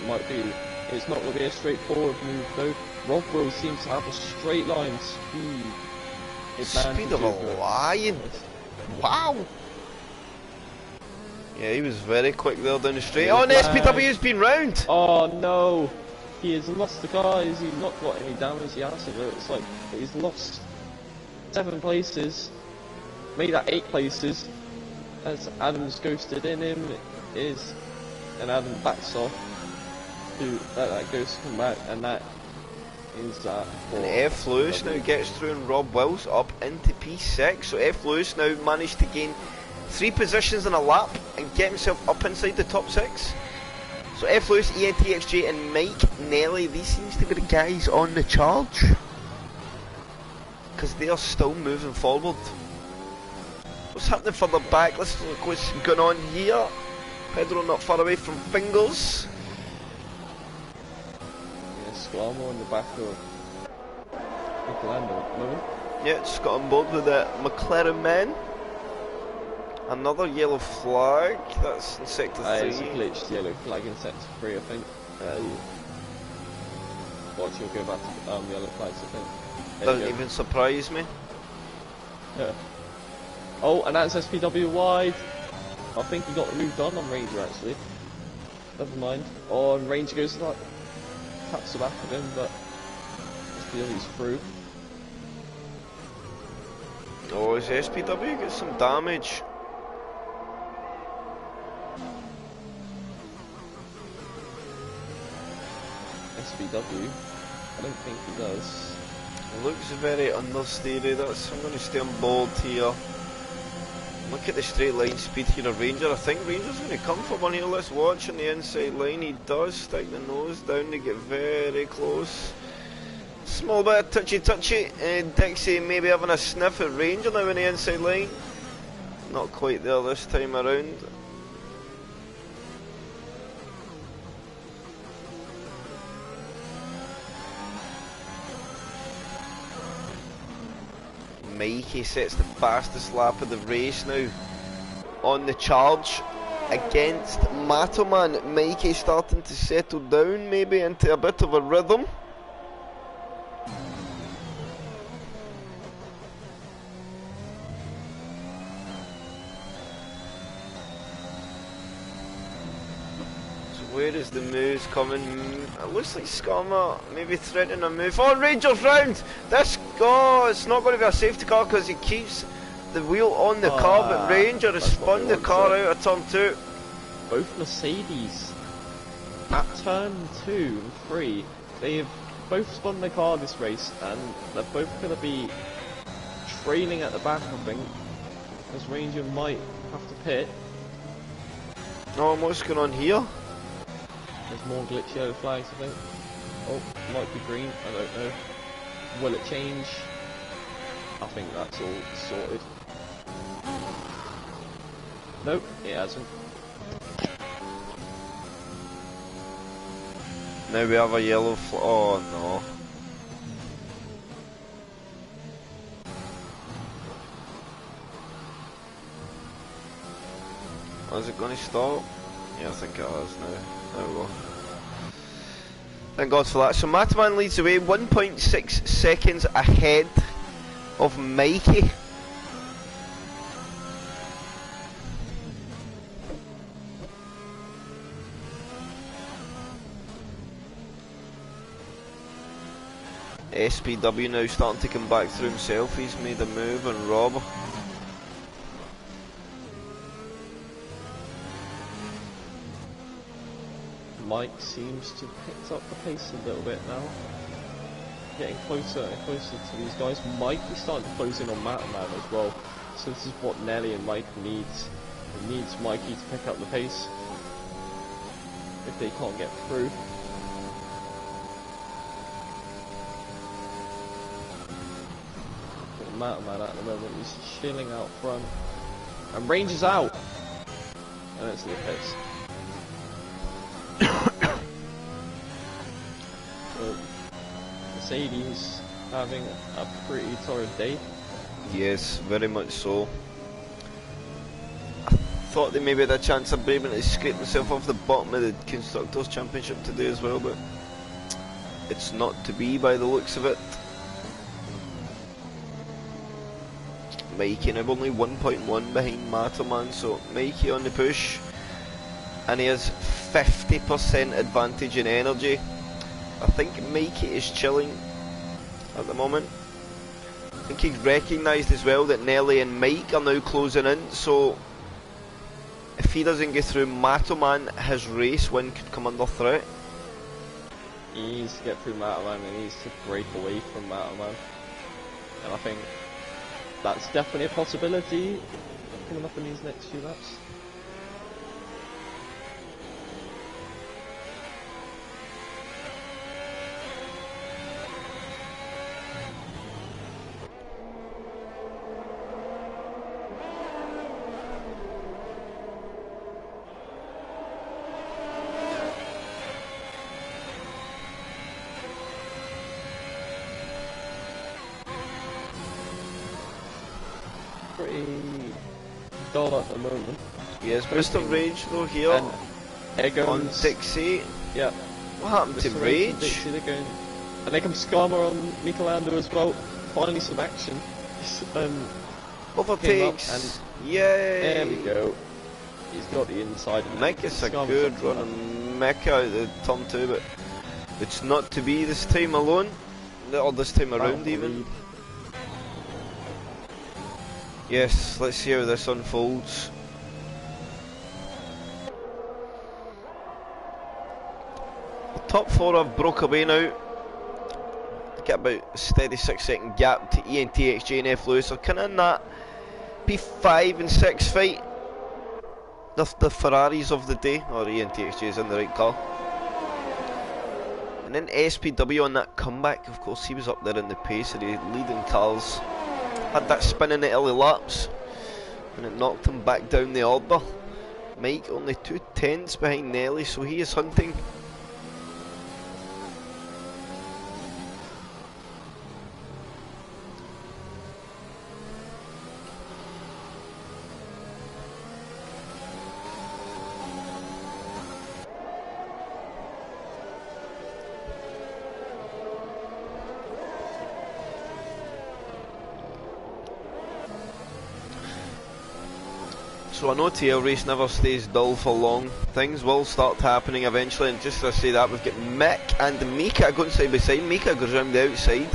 might be. It's not going to be a straightforward move though. Rob Wills seems to have a straight line speed. Speed of a lion. Wow. Yeah, he was very quick there down the straight. Oh, and SPW's been round. Oh no. He has lost the car. He's not got any damage. He has to. It's like he's lost 7 places. Made that 8 places. As Adam's ghosted in him and Adam backs off to let that ghost come back, and that is that. And F Lewis now gets through and Rob Wills up into P6. So F Lewis now managed to gain 3 positions in a lap and get himself up inside the top 6. So F Lewis, ENTXJ and Mike Nelly, these seems to be the guys on the charge. Because they are still moving forward. What's happening further back? Let's look what's going on here. Pedro not far away from Fingers. Yeah, Squamo on the back of Nicolando at the moment. Yeah, just got on board with the McLaren men. Another yellow flag. That's in sector 3. It's a glitched yellow flag in sector 3, I think. Watch, you'll go back to yellow flags, I think. Doesn't even surprise me. Yeah. Oh, and that's SPW wide. I think he got moved on Ranger actually. Never mind. Oh, and Ranger goes to that. Taps the back of him, but SPW's through. Oh, is SPW get some damage? SPW? I don't think he does. It looks very understeery. I'm going to stay on board here. Look at the straight line speed here of Ranger. I think Ranger's going to come for one here. Let's watch on the inside line. He does stick the nose down to get very close. Small bit of touchy. Dixie maybe having a sniff at Ranger now on the inside line. Not quite there this time around. Mikey sets the fastest lap of the race now on the charge against Matoman. Mikey starting to settle down maybe into a bit of a rhythm. Where is the moves coming? It looks like Scammer maybe threatening a move. Oh, Ranger's round! This, oh, it's not going to be a safety car because he keeps the wheel on the car, but Ranger has spun the car out of turn 2. Both Mercedes at turn 2 and 3, they have both spun the car this race, and they're both going to be trailing at the back, I think, as Ranger might have to pit. Oh, and what's going on here? There's more glitch yellow flags, I think. Oh, might be green, I don't know. Will it change? I think that's all sorted. Nope, it hasn't. Now we have a yellow flag. Oh no. Is it going to stop? Yeah, I think it has now. There we go. Thank God for that. So Mataman leads the way, 1.6 seconds ahead of Mikey. SPW now starting to come back through himself. He's made a move on Rob. Mike seems to have picked up the pace a little bit now. Getting closer and closer to these guys. Mike is starting to close in on Mataman as well. So this is what Nelly and Mike needs. It needs Mikey to pick up the pace if they can't get through. Mataman at the moment, he's chilling out front. And Ranger's out! And it's the pace. Mercedes having a pretty torrid day. Yes, very much so. I thought they maybe had a chance of being able to scrape themselves off the bottom of the Constructors' Championship today as well, but it's not to be by the looks of it. Mikey now only 1.1 behind Mataman, so Mikey on the push, and he has 50% advantage in energy. I think Mikey is chilling at the moment. I think he's recognised as well that Nelly and Mike are now closing in, so if he doesn't get through Mataman, his race win could come under threat. He needs to get through Mataman and he needs to break away from Mataman. And I think that's definitely a possibility coming up in these next few laps. dull at the moment. Yes, Mr. Rage though here And there on goes, Dixie. yeah, What happened to Mr. Rage? and Dixie, they're going, and there comes Skarma on Michelando as well. Finally some action. Overtakes. Yay! There we go. He's got the inside. Mick is a Skarma's good up run to and Mick out of the turn 2, but it's not to be this time alone, or this time around even. Yes, let's see how this unfolds. The top 4 have broke away now. Get about a steady 6-second gap to ENTXJ and F Lewis. So kind of in that P5 and 6 fight. The Ferraris of the day, or ENTXJ is in the right car. And then SPW on that comeback, of course he was up there in the pace of the leading cars. Had that spin in the early laps, and it knocked him back down the order. Mike only 2/10 behind Nelly, so he is hunting. So I know TL race never stays dull for long. Things will start happening eventually, and just to say that, we've got Mick and Mika going side by side. Mika goes round the outside,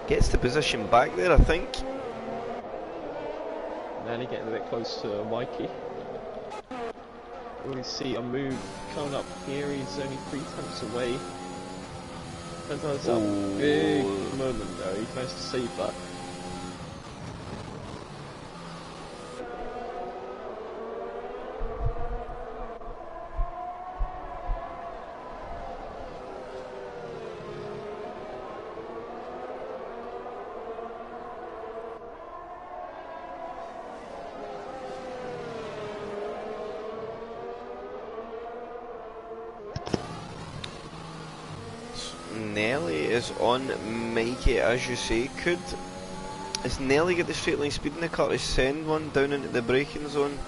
gets the position back there, I think. Nanny getting a bit close to Mikey. We see a move coming up here. He's only 3/10 away. That's a big moment though. He managed to save that. Nelly is on Mikey, as you say. Is Nelly get the straight line speed in the car to send one down into the braking zone?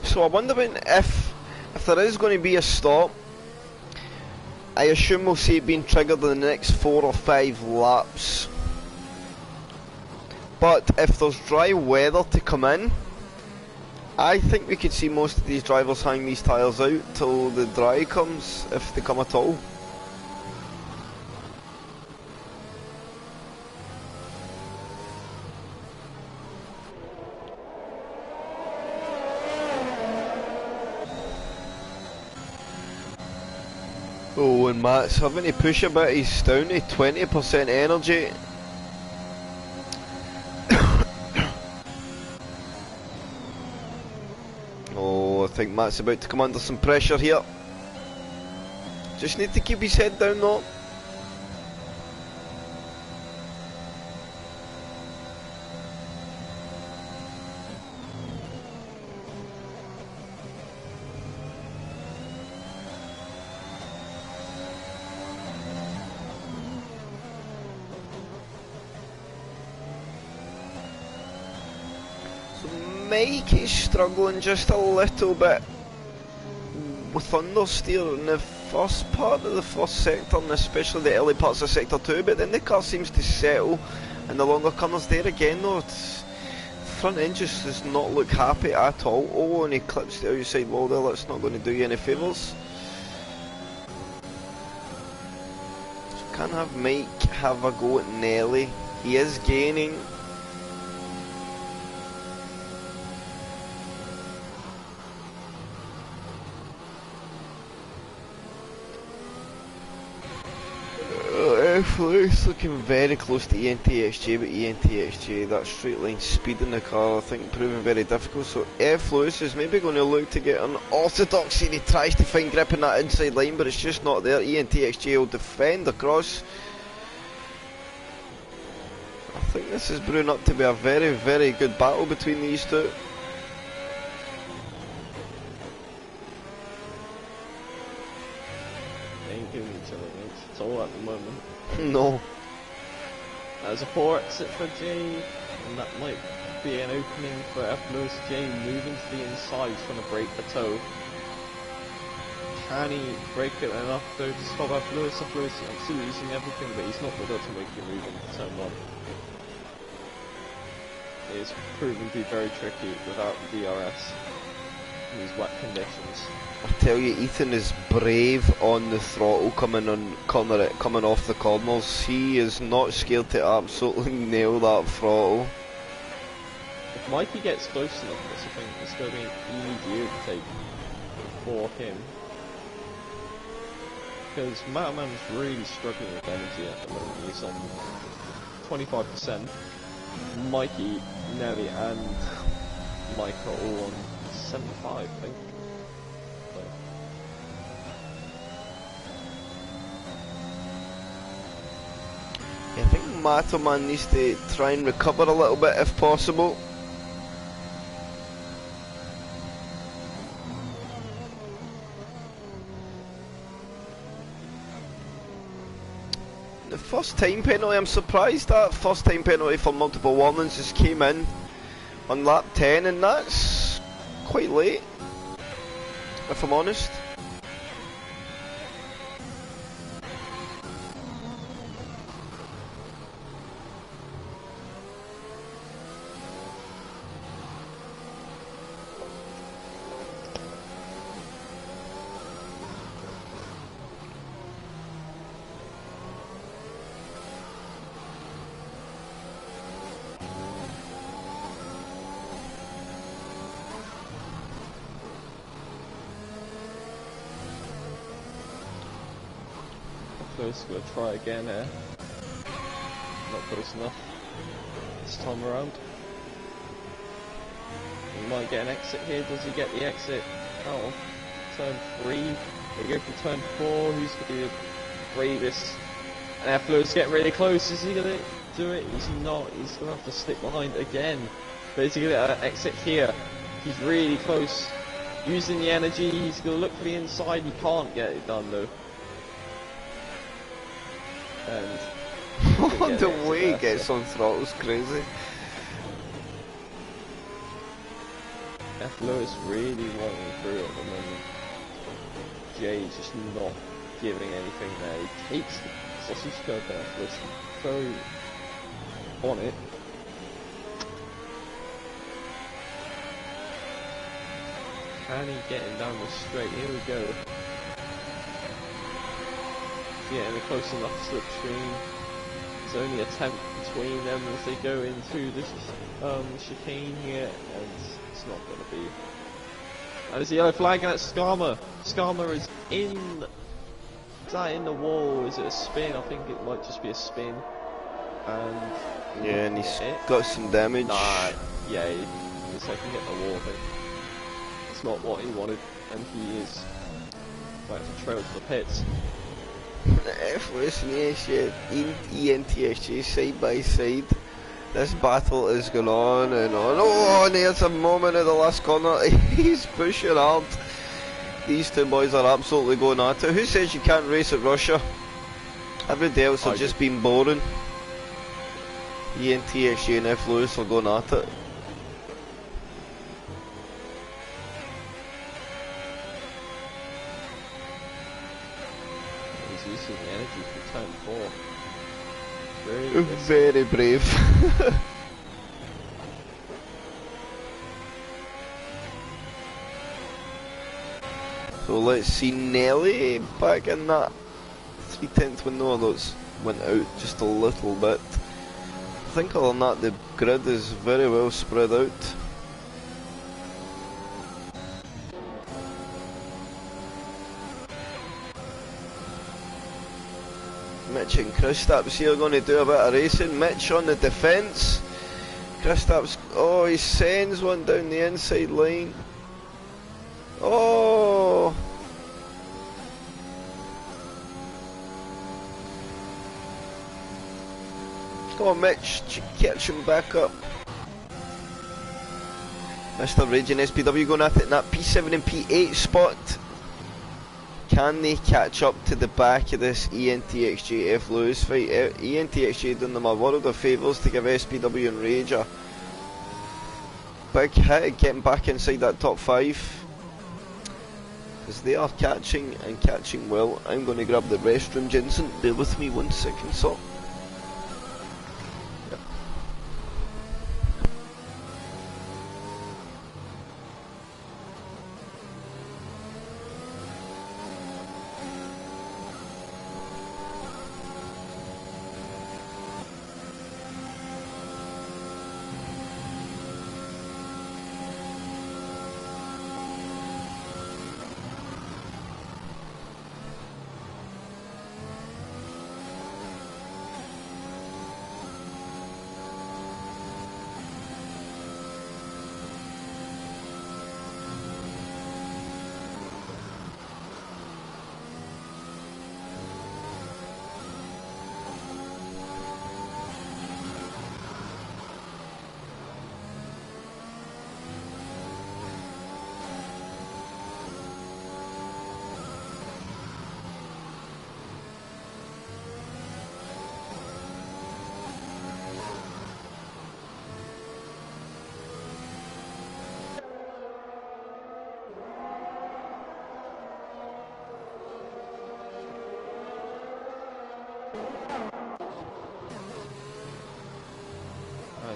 So I wonder if there is going to be a stop. I assume we'll see it being triggered in the next 4 or 5 laps. But if there's dry weather to come in, I think we could see most of these drivers hang these tyres out till the dry comes, if they come at all. Oh, and Matt's having to push a bit. He's down to 20% energy. Oh, I think Matt's about to come under some pressure here. Just need to keep his head down though. Mike is struggling just a little bit with understeer in the first part of the first sector, and especially the early parts of sector 2, but then the car seems to settle in the longer corners. There again though, front end just does not look happy at all. Oh, and he clips the outside wall there. That's not going to do you any favours. So can't have Mike have a go at Nelly. He is gaining. It's looking very close to ENTXJ, but ENTXJ, that straight line speed in the car, I think, proving very difficult. So F. Lewis is maybe going to look to get an orthodoxy, and he tries to find grip in that inside line, but it's just not there. ENTXJ will defend across. I think this is brewing up to be a very, very good battle between these two. at all at the moment. No. There's a poor exit for Jay, and that might be an opening for F. Lewis. Jay moving to the inside, trying to break the toe. Can he break it enough though to stop F. Lewis? F. Lewis absolutely using everything, but he's not good enough to make a move into turn 1. It is proven to be very tricky without DRS in these wet conditions. I tell you, Ethan is brave on the throttle coming off the corners. He is not scared to absolutely nail that throttle. If Mikey gets close enough, I think it's going to be an easier to take for him. Because Matterman's really struggling with energy at the moment. He's on 25%. Mikey, Nelly and Mike are all on 75, I think. So. Yeah, I think Matterman needs to try and recover a little bit if possible. The first time penalty, I'm surprised that first time penalty for multiple warnings just came in on lap 10, and that's quite late, if I'm honest. Close, we'll try again here. Not close enough this time around. He might get an exit here. Does he get the exit? Oh, turn 3. They go for turn 4. Who's going to be the bravest? And Airflow's getting really close. Is he going to do it? Is he not? He's going to have to slip behind again. But is he going to get an exit here? He's really close. Using the energy, he's going to look for the inside. He can't get it done though. And the way he gets on throttle's crazy. F. Lewis really wanting through at the moment. Jay's just not giving anything there. He takes the sausage curve there. Lewis very on it. Can he get him down the straight? Here we go. Getting close enough slipstream. There's only a tenth between them as they go into this chicane here, and it's not going to be. And there's a yellow flag, and that's Skarma. Skarma is in. Is that in the wall? Is it a spin? I think it might just be a spin. And yeah, and he's got some damage. Nah, yeah, he's like he hit the wall. I think it's not what he wanted, and he is about to trail to the pits. F-Lewis and ENTSG side by side. This battle is going on and on. Oh, and there's a moment at the last corner. He's pushing hard. These two boys are absolutely going at it. Who says you can't race at Russia? Everybody else have just been boring. ENTSG and F-Lewis are going at it. Using the energy for turn 4. Very brave. So let's see Nelly back in that 3/10 window. Those went out just a little bit. I think other than that the grid is very well spread out. Mitch and Kristaps here going to do a bit of racing. Mitch on the defence. Kristaps, oh, he sends one down the inside line. Oh! Come on, Mitch, catch him back up. Mr. Raging SPW going at it in that P7 and P8 spot. can they catch up to the back of this ENTXG F Lewis fight? ENTXG done them a world of favours to give SPW and Rage a big hit, getting back inside that top 5. Because they are catching and catching well. I'm going to grab the restroom, Jensen. Bear with me 1 second, sir.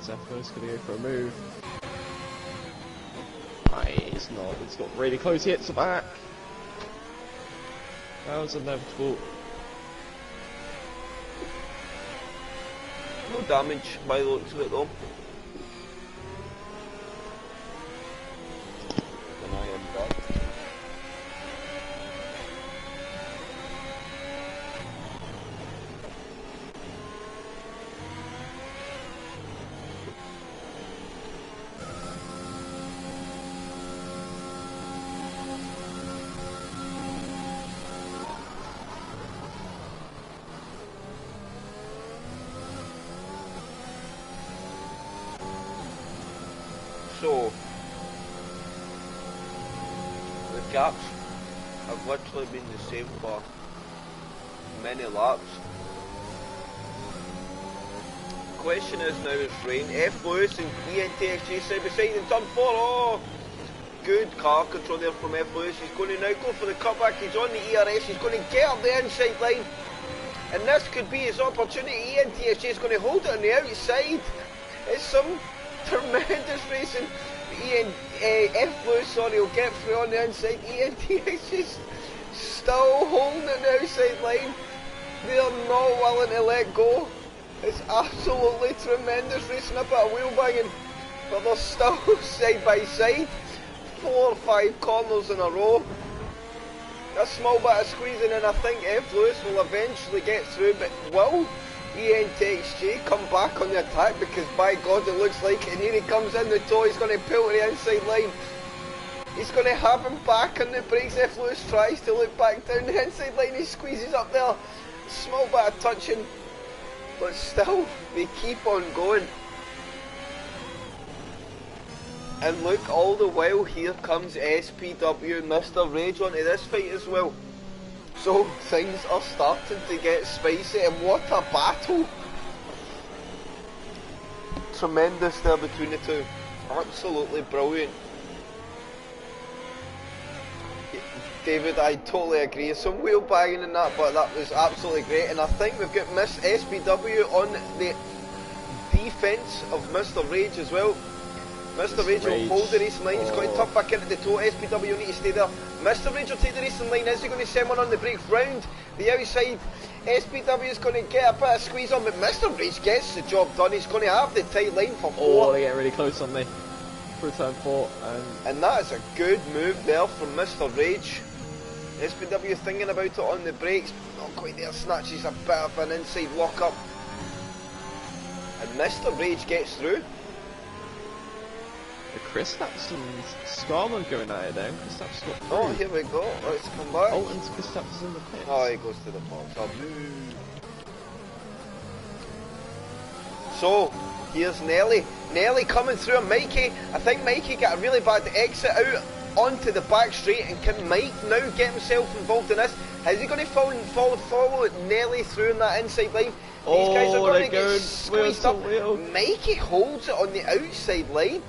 Zephyr's going to go for a move. It's not. It's got really close hits back. That was inevitable. No damage by the looks of it though. So, the gaps have literally been the same for many laps. Question is now it's rain. F Lewis and ENTXG side by side in turn 4. Oh, good car control there from F Lewis. He's going to now go for the cutback. He's on the ERS. He's going to get up the inside line. And this could be his opportunity. ENTXG is going to hold it on the outside. It's some tremendous racing. F Lewis, sorry, will get through on the inside. ENTXG still holding it on the outside line. They are not willing to let go. It's absolutely tremendous racing, a bit of wheel banging, but they're still side by side. 4 or 5 corners in a row. A small bit of squeezing, and I think F Lewis will eventually get through, but will ENTXG come back on the attack? Because by God it looks like it, and here he comes in the toe. He's going to pull to the inside line. He's going to have him back on the brakes. F Lewis tries to look back down the inside line. He squeezes up there. Small bit of touching, but still they keep on going. And look, all the while here comes SPW and Mr. Rage onto this fight as well. So things are starting to get spicy, and what a battle. Tremendous there between the two. Absolutely brilliant. David, I totally agree. Some wheel banging and that, but that was absolutely great. And I think we've got Miss SPW on the defence of Mr. Rage as well. Mr. Rage will hold the racing line. He's going to tuck back into the toe. SPW will need to stay there. Mr. Rage will take the racing line. Is he going to send one on the brakes round the outside? SPW is going to get a bit of squeeze on, but Mr. Rage gets the job done. He's going to have the tight line for 4. Oh, they get really close on me for turn 4. And that is a good move there from Mr. Rage. SPW thinking about it on the brakes. Not quite there. Snatches a bit of an inside lock up. And Mr. Rage gets through. Chris Tapson's Scarman going at it then. Chris Tapson got through. Oh, here we go. Let's come back. Oh, and Chris Tapson's in the pits. Oh, he goes to the box. Oh, so, here's Nelly. Nelly coming through on Mikey. I think Mikey got a really bad exit out onto the back straight, and can Mike now get himself involved in this? Is he going to follow Nelly through in that inside line? These guys are going to get squeezed up. Mikey holds it on the outside line.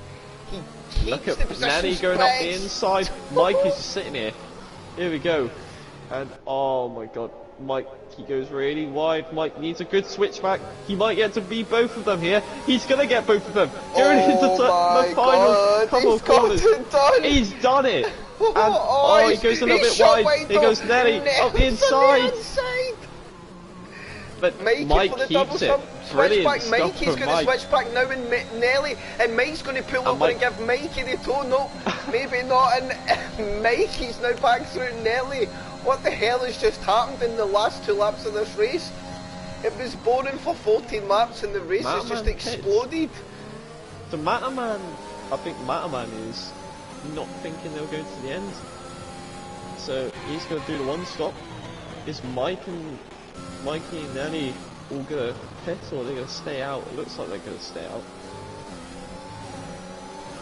He keeps the position. Nelly going up the inside. Mikey's just sitting here. Here we go. And oh my god, Mike, he goes really wide. Mike needs a good switchback. He might get to beat both of them here. He's gonna get both of them. Going into the final couple of corners. He's done it. And he goes a little bit wide. Here goes Nelly up the inside. But Mike keeps it. Brilliant stuff Mikey's from going Mike. to switch back now, and Nelly, and Mike's going to pull over and give Mikey the toe. No, maybe not. And Mikey's now back through Nelly. What the hell has just happened in the last 2 laps of this race? It was boring for 14 laps, and the race has just exploded. So Mataman, I think Mataman is not thinking they'll go to the end. So he's going to do the one stop. Is Mikey and Nelly all going to pit, or are they going to stay out? It looks like they're going to stay out.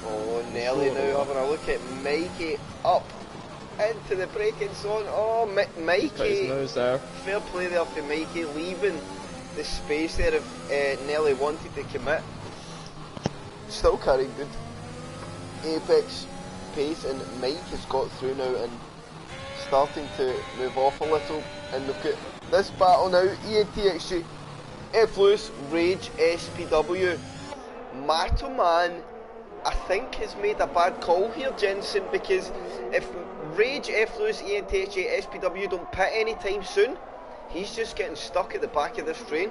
Oh, Nelly now having a look at Mikey up into the braking zone. Oh, Mikey, fair play there for Mikey, leaving the space there if Nelly wanted to commit. Still carrying good apex pace, and Mike has got through now and starting to move off a little. And look at this battle now. ENTXG, F Lewis, Rage, SPW. Matoman, I think, has made a bad call here, Jensen, because if Rage, F Lewis, ENTXG, SPW don't pit anytime soon, he's just getting stuck at the back of this train,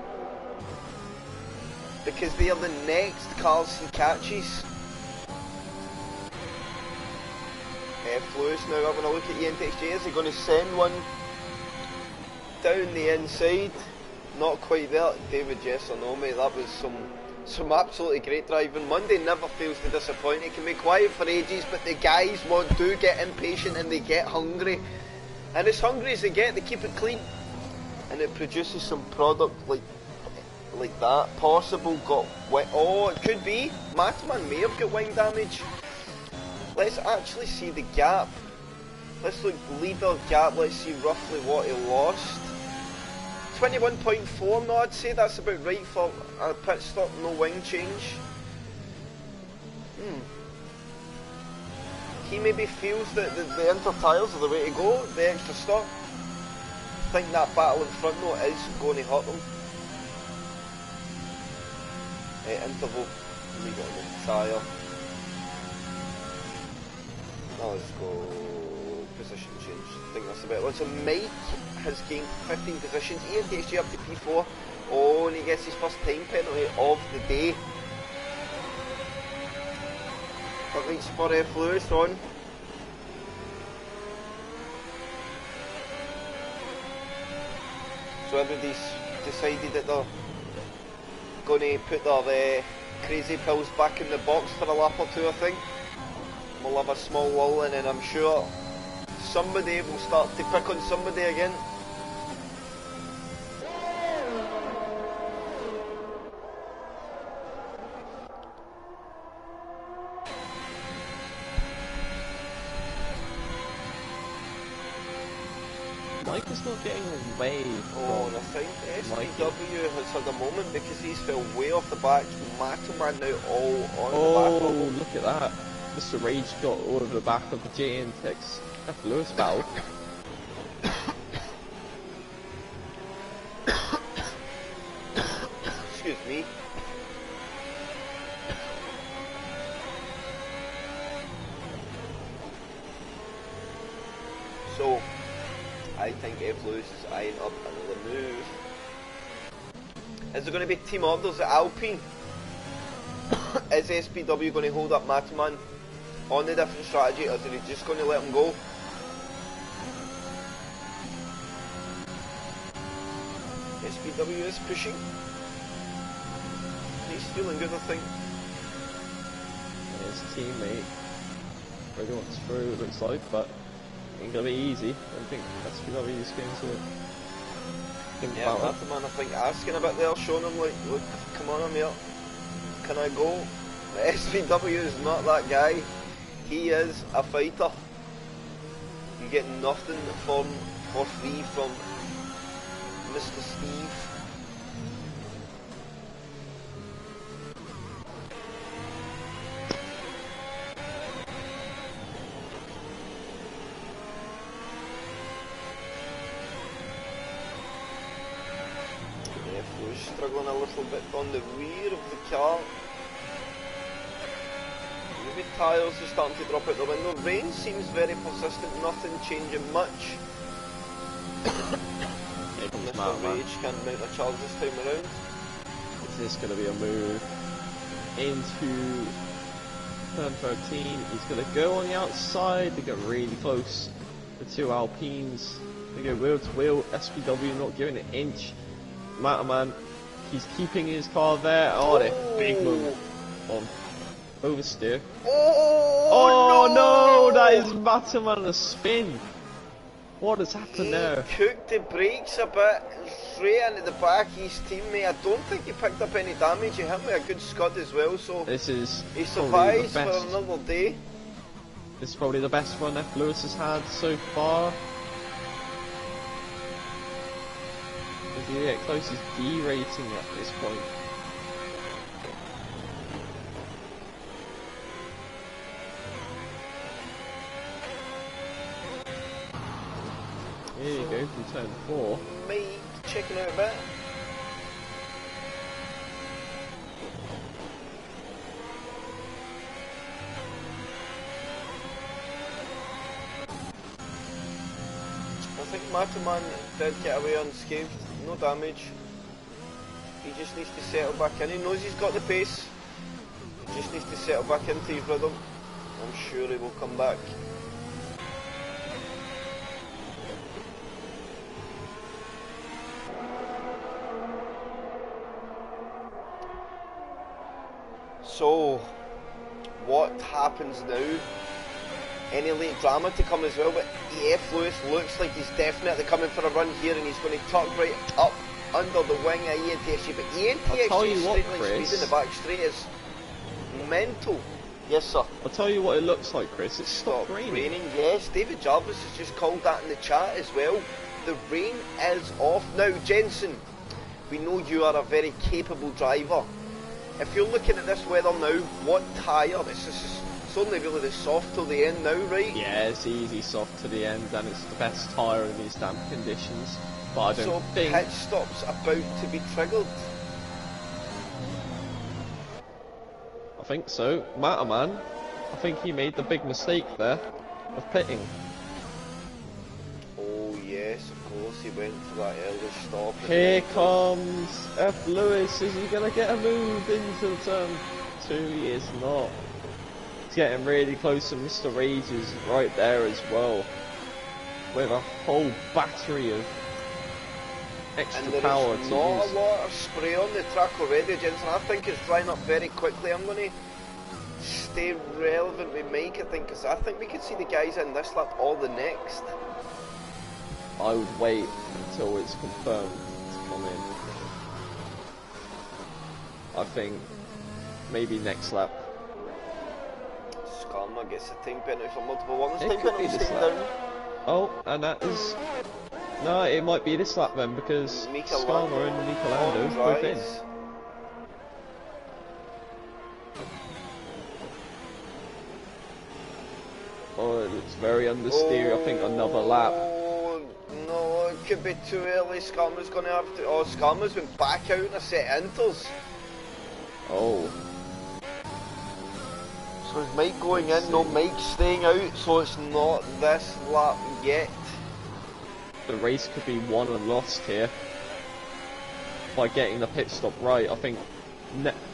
because they are the next cars he catches. F Lewis now having a look at ENTXG. Is he going to send one down the inside? Not quite there. David, yes or no, mate? That was some absolutely great driving. Monday never fails to disappoint. It can be quiet for ages, but the guys do get impatient and they get hungry. And as hungry as they get, they keep it clean. And it produces some product like that. Possible got wet. Oh, it could be. Matman may have got wing damage. Let's actually see the gap. Let's look leader gap. Let's see roughly what he lost. 21.4. No, I'd say that's about right for a pit stop, no wing change. He maybe feels that the inter tyres are the way to go, the extra stop. I think that battle in front though is going to hurt them. Interval, we got the tyre. Now let's go position change. I think that's about it. So Mike has gained 15 positions. ENTXG up to P4. Oh, and he gets his first time penalty of the day. That makes for F Lewis on. So everybody's decided that they're going to put their crazy pills back in the box for a lap or two, I think. We'll have a small lull in, and I'm sure somebody will start to pick on somebody again. Mike is not getting away. Oh, and I think SPW has had a moment because he's fell way off the back. Matoman now all on the back. Oh, look at that. Mr. Rage got over the back of the JNTX F Lewis battle. Excuse me. So, I think F Lewis is eyeing up another move. Is there going to be team orders at Alpine? Is SPW going to hold up Mataman on the different strategy, or is he just going to let him go? SPW is pushing. He's feeling good, I think. His teammate really wants through, it looks like, but it ain't going to be easy. I don't think SPW is going to think about that. Mataman, I think, asking a bit there, showing him like, look, come on, I'm here. Can I go? But SPW is not that guy. He is a fighter. You get nothing for free from Mr. Steve. We're struggling a little bit on the rear of the car. Maybe tyres are starting to drop out the window. Rain seems very persistent, nothing changing much. Mr. Rage can't mount a charge this time around. Is this going to be a move into turn 13? He's going to go on the outside. They get really close. The two Alpines. They go wheel to wheel. SPW not giving an inch. Matterman, he's keeping his car there. Oh, the big move on oversteer. Oh no, that is Matterman on a spin. What has happened there? He cooked the brakes a bit, straight into the back of his teammate. I don't think he picked up any damage. He hit me a good scud as well, so this is he survives for another day. This is probably the best run F. Lewis has had so far. As he get close, he's D-rating at this point. Here you go from turn 4. Mate, checking out a bit. I think Matterman did get away unscathed, no damage. He just needs to settle back in. He knows he's got the pace. He just needs to settle back into his rhythm. I'm sure he will come back. So, what happens now? Any late drama to come as well, but F. Lewis looks like he's definitely coming for a run here, and he's going to tuck right up under the wing of ENTXG. But ENTXG's straight line speed in the back straight is mental. Yes, sir. I'll tell you what it looks like, Chris. It's stopped raining. Yes, David Jarvis has just called that in the chat as well. The rain is off. Now, Jensen, we know you are a very capable driver. If you're looking at this weather now, what tyre? It's only really the soft till the end now, right? Yeah, it's easy soft to the end, and it's the best tyre in these damp conditions. But I don't think... pit stop's about to be triggered. I think so. Matterman, I think he made the big mistake there of pitting. Oh yes, of course, he went for that early stop. Here comes F. Lewis. Is he going to get a move into turn 2? He is not. He's getting really close to Mr. Rages right there as well. With a whole battery of extra power to use. And there is not a lot of spray on the track already, Jensen. I think it's drying up very quickly. I'm going to stay relevant with Mike, I think, because I think we could see the guys in this lap or the next. I would wait until it's confirmed to come in. I think maybe next lap. Skarma gets a time penalty for multiple ones. It Time could be penalty this staying lap. down. Oh, and that is... No, it might be this lap then, because Skarma and Nicolando both in. Oh, it looks very understeer. I think another lap. No, it could be too early. Skarma's going to have to... Oh, Skarma's been back out in a set of inters. Oh. So is Mike going in? No, Mike's staying out, so it's not this lap yet. The race could be won and lost here by getting the pit stop right. I think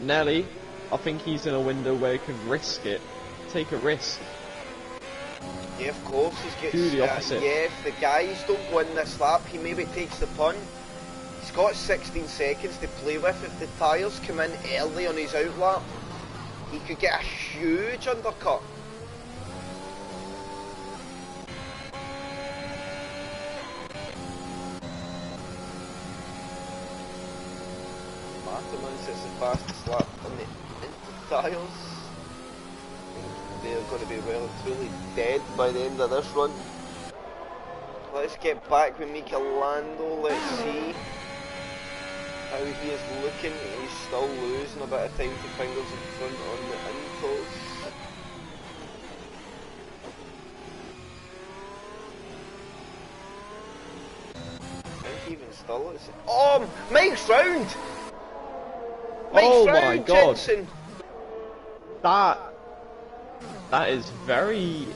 Nelly, I think he's in a window where he can risk it, take a risk. Yeah, of course, he's getting... Do the opposite. Yeah, if the guys don't win this lap, he maybe takes the punt. He's got 16 seconds to play with. If the tyres come in early on his out lap, he could get a huge undercut. Matterman sets the fastest lap on the tyres. They're going to be well and truly dead by the end of this run. Let's get back with Michelando. Let's see how he is looking. He's still losing a bit of time to fingers in front on the intos. Even still, it's... Oh, Mike's round! Mike's Oh round, my god! Jensen. That is very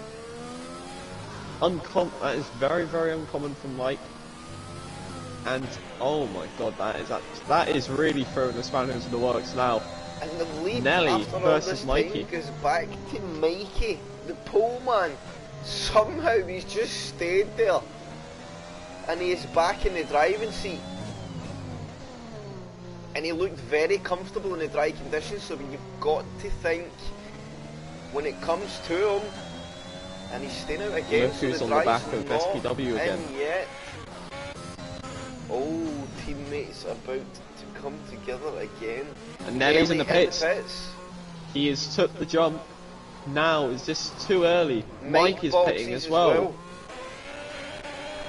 uncommon. That is very, very uncommon from Mike. And oh my god, that is really throwing the spanner into the works now. And the lead Nelly after all versus this Mikey time goes back to Mikey, the pole man. Somehow he's just stayed there. And he is back in the driving seat. And he looked very comfortable in the dry conditions, so you've got to think when it comes to him, and he's staying out again. Look who's so on the back of SPW again. Yet. Oh, teammates about to come together again. And Nelly's in the pits. pits. He has took the jump. Now is just too early. Mike is pitting as well.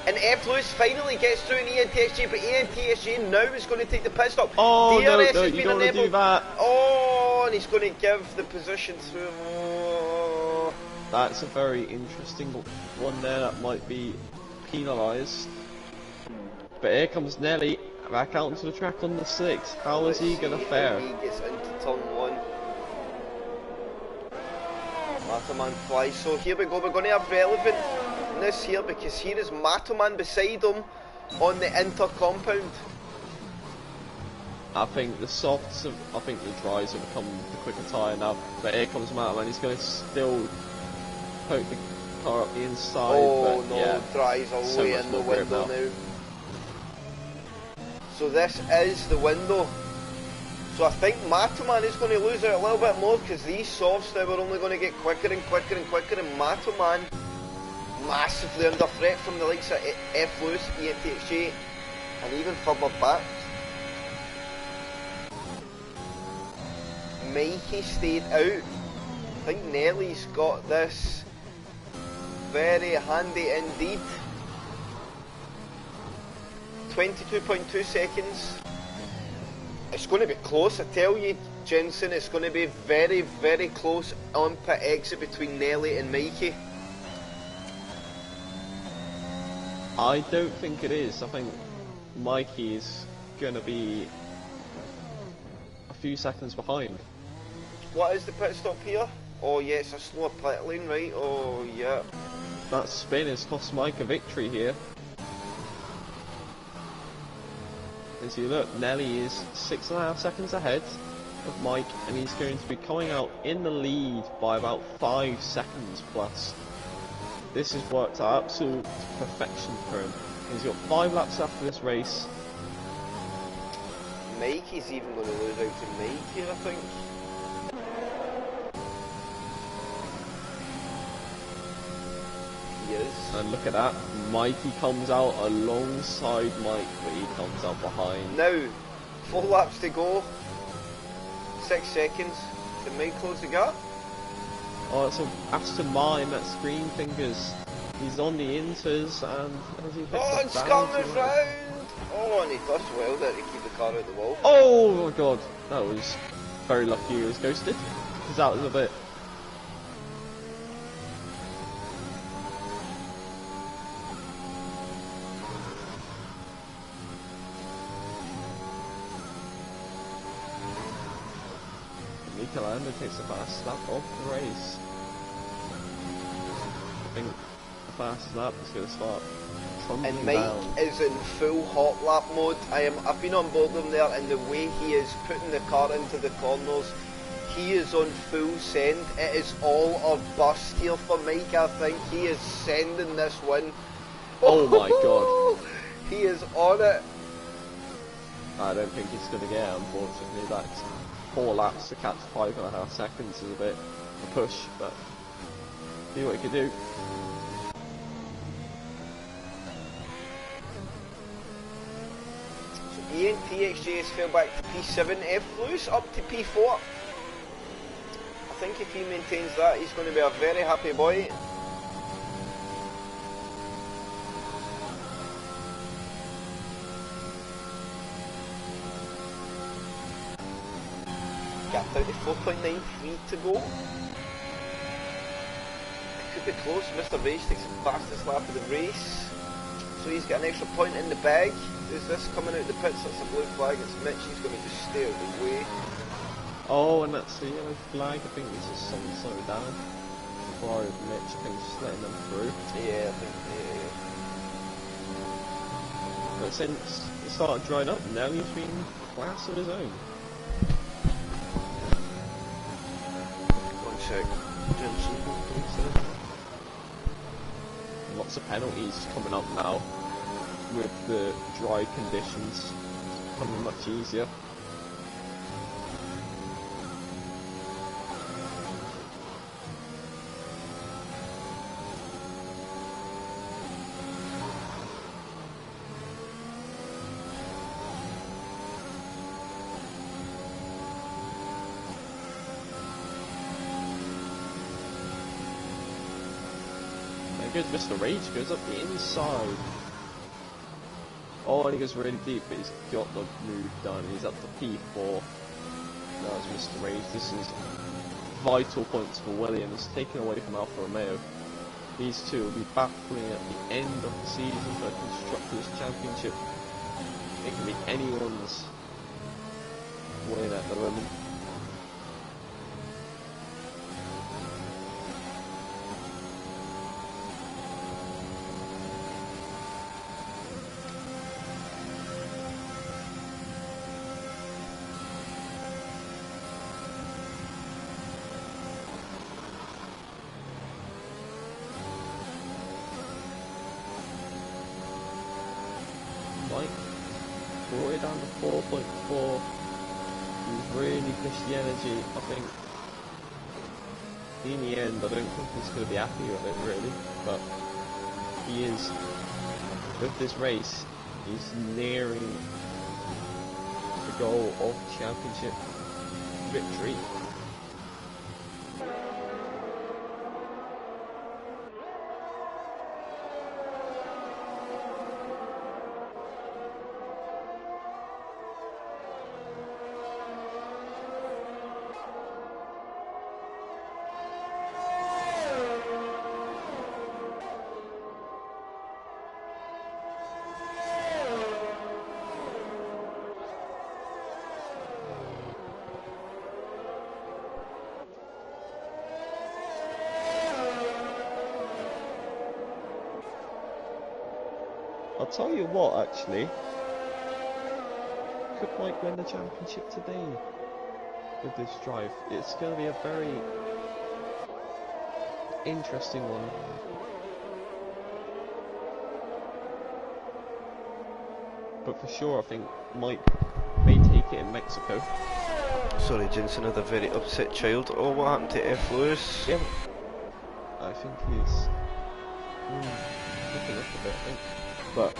And F. Lewis finally gets through in ENTSG, but ENTSG now is going to take the pit stop. Oh, DRS no, has you been don't want to do that. Oh, and he's going to give the position through. Oh. That's a very interesting one there. That might be penalised. But here comes Nelly back out into the track on the 6. How is he going to fare? He gets into turn 1. Matoman flies. So here we go. We're going to have relevantness here because here is Matoman beside him on the inter compound. I think the softs, I think the dries have become the quicker tyre now. But here comes Matoman. He's going to still poke the car up the inside. Oh but no, yeah, dries all the way in the window now. So this is the window. So I think Matoman is going to lose out a little bit more because these softs now are only going to get quicker and quicker and quicker, and Matoman massively under threat from the likes of F. Lewis, ENTXJ, and even further back. Mikey stayed out. I think Nelly's got this very handy indeed. 22.2 seconds. It's going to be close, I tell you, Jensen. It's going to be very, very close on pit exit between Nelly and Mikey. I don't think it is. I think Mikey is going to be a few seconds behind. What is the pit stop here? Oh yeah, it's a slower pit lane, right? Oh yeah. That spin has cost Mike a victory here. As you look, Nelly is 6.5 seconds ahead of Mike, and he's going to be coming out in the lead by about 5 seconds plus. This has worked out absolute perfection for him. He's got 5 laps after this race. Mikey's even going to lose out to Mike here, I think. He is. And look at that, Mikey comes out alongside Mike, but he comes out behind. Now, 4 laps to go. 6 seconds. Can Mike close the gap? Oh, it's a Aston Martin, that's green fingers. He's on the inters, and as he hits Oh, and Scarlet round! Oh, and he does well there to keep the car out the wall. Oh my god, that was very lucky he was ghosted, because that was a bit... Michelando takes the fast lap of the race. I think the fast lap is going to start trundling And Mike down. is in full hot lap mode. I've been on board with him there, and the way he is putting the car into the corners, he is on full send. It is all or bust here for Mike, I think. He is sending this win. Oh my god. He is on it. I don't think he's going to get it, unfortunately. That's 4 laps to catch 5.5 seconds is a bit of a push, but see what he can do. So ENTXJ has fell back to P7, F. Lewis up to P4. I think if he maintains that, he's going to be a very happy boy. gap down to 4.93 to go. It could be close. Mr. Rage takes the fastest lap of the race. So he's got an extra point in the bag. Is this coming out the pits? That's a blue flag. It's Mitch. He's going to just stay out of the way. Oh, and that's the yellow flag. I think this is someone slowed down. Before Mitch, I think just letting them through. Yeah, I think, yeah. But since it started drying up, now he's been class of his own. One check. Jensen. Lots of penalties coming up now with the dry conditions becoming much easier. Goes Mr. Rage, goes up the inside. Oh, and he goes really deep, but he's got the move done. He's up to P4. Now it's Mr. Rage. This is vital points for Williams, taken away from Alfa Romeo. These two will be battling at the end of the season for a Constructors' Championship. It can be anyone's win at the moment. Brought it down to 4.4. He's really pushed the energy. I think in the end, I don't think he's going to be happy with it really, but he is. With this race, he's nearing the goal of championship victory. I'll tell you what, actually, could Mike win the championship today with this drive? It's going to be a very interesting one. But for sure, I think Mike may take it in Mexico. Sorry, Jensen had a very upset child. Oh, what happened to F. Lewis? Yeah, I think he's looking up a bit, I think. But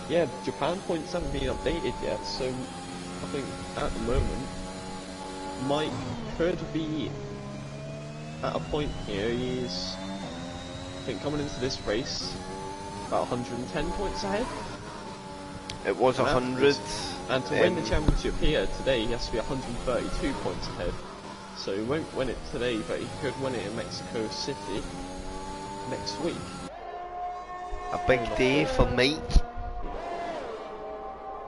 yeah, Japan points haven't been updated yet, so I think at the moment Mike could be at a point here. He's, I think, coming into this race about 110 points ahead. It was 100. And to win the championship here today, he has to be 132 points ahead. So he won't win it today, but he could win it in Mexico City next week. A big day for Mike.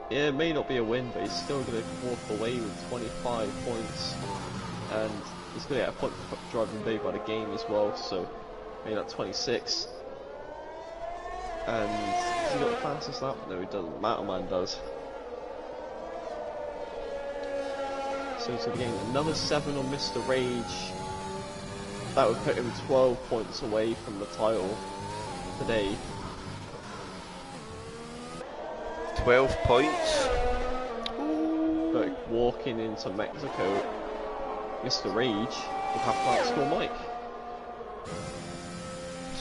Yeah, it may not be a win, but he's still going to walk away with 25 points. And he's going to get a point for driving day by the game as well, so maybe that's 26. And has he got the fastest lap? No, it doesn't. Man does. So he's going to gain another 7 on Mr. Rage. That would put him 12 points away from the title today. 12 points. But walking into Mexico, Mr. Rage would have to outscore Mike.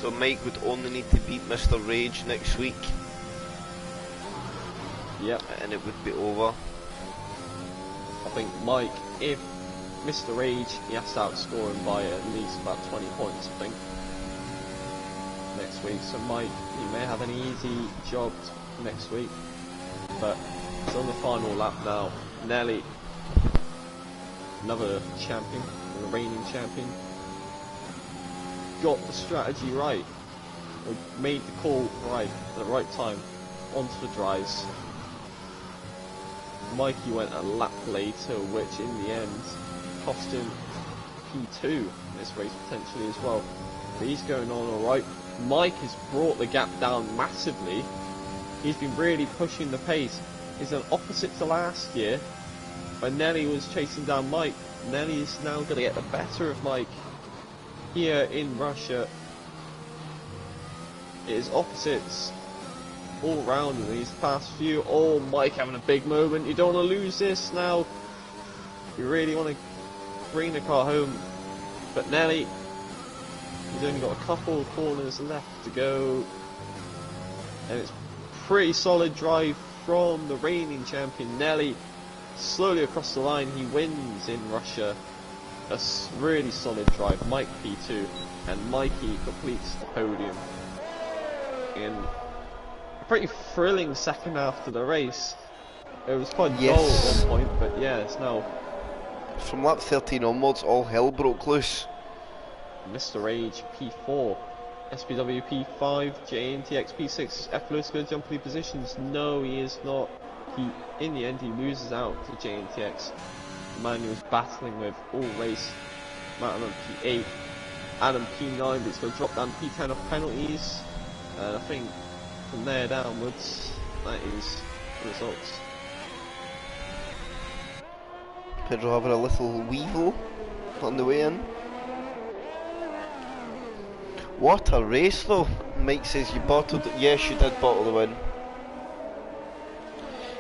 So Mike would only need to beat Mr. Rage next week. Yep. And it would be over. I think Mike, if Mr. Rage, he has to outscore him by at least about 20 points, I think, next week. So Mike, he may have an easy job next week, but it's on the final lap now. Nearly another champion, the reigning champion, got the strategy right, or made the call right at the right time, onto the dries. Mikey went a lap later, which in the end cost him P2 in this race potentially as well. But he's going on alright. Mike has brought the gap down massively. He's been really pushing the pace. He's an opposite to last year, when Nelly was chasing down Mike. Nelly is now going to get the better of Mike here in Russia. It is opposites all round in these past few. Oh, Mike having a big moment. You don't want to lose this now. You really want to bring the car home. But Nelly, he's only got a couple of corners left to go. And it's pretty solid drive from the reigning champion Nelly. Slowly across the line, he wins in Russia. A really solid drive. Mike P2, and Mikey completes the podium in a pretty thrilling second half to the race. It was quite dull at one point, but yeah, it's now. From lap 13 onwards, all hell broke loose. Mr. Age P4, SPW P5, JNTX P6, F-Lewis going to jump lead positions. No, he is not. In the end, he loses out to JNTX. The man he was battling with all race. Matt on P8, Adam P9, but he's going to drop down P10 off penalties. And I think from there downwards, that is the results. Pedro having a little weevil on the way in. What a race though. Mike says you bottled it. Yes, you did bottle the win.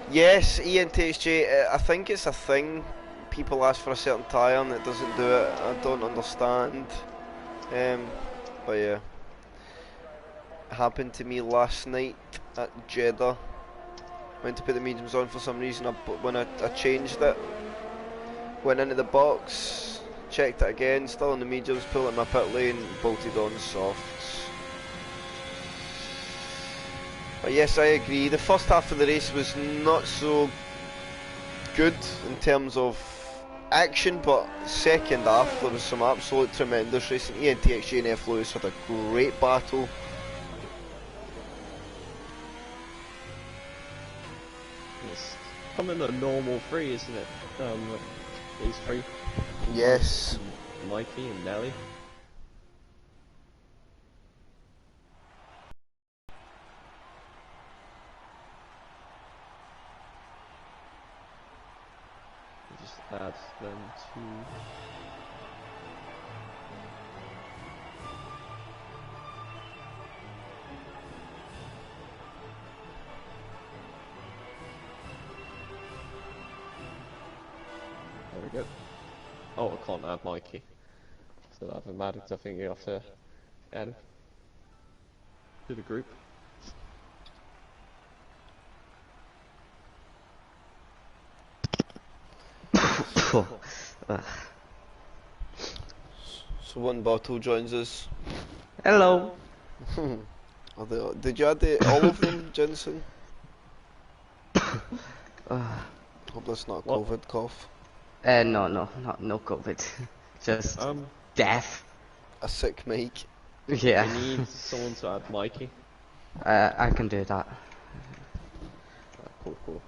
Yes, ENTHJ, I think it's a thing. People ask for a certain tyre and it doesn't do it. I don't understand. But yeah. It happened to me last night at Jeddah. Went to put the mediums on for some reason. When I changed it, went into the box, checked it again, still in the mediums, pulled it in my pit lane, bolted on softs. But yes, I agree. The first half of the race was not so good in terms of action, but second half there was some absolute tremendous racing. ENTXG and F. Lewis had a great battle. It's coming a normal three, isn't it? These three. Yes. Mikey and Nelly. Just add them to. There we go. Oh, I can't add Mikey. So I've been added, I think you have to add him to the group. So one bottle joins us. Hello. Did you add all of them, Jensen? Hope that's not a COVID cough. No COVID. Just death. A sick mic. Yeah. I need someone to add Mikey. I can do that. Cool.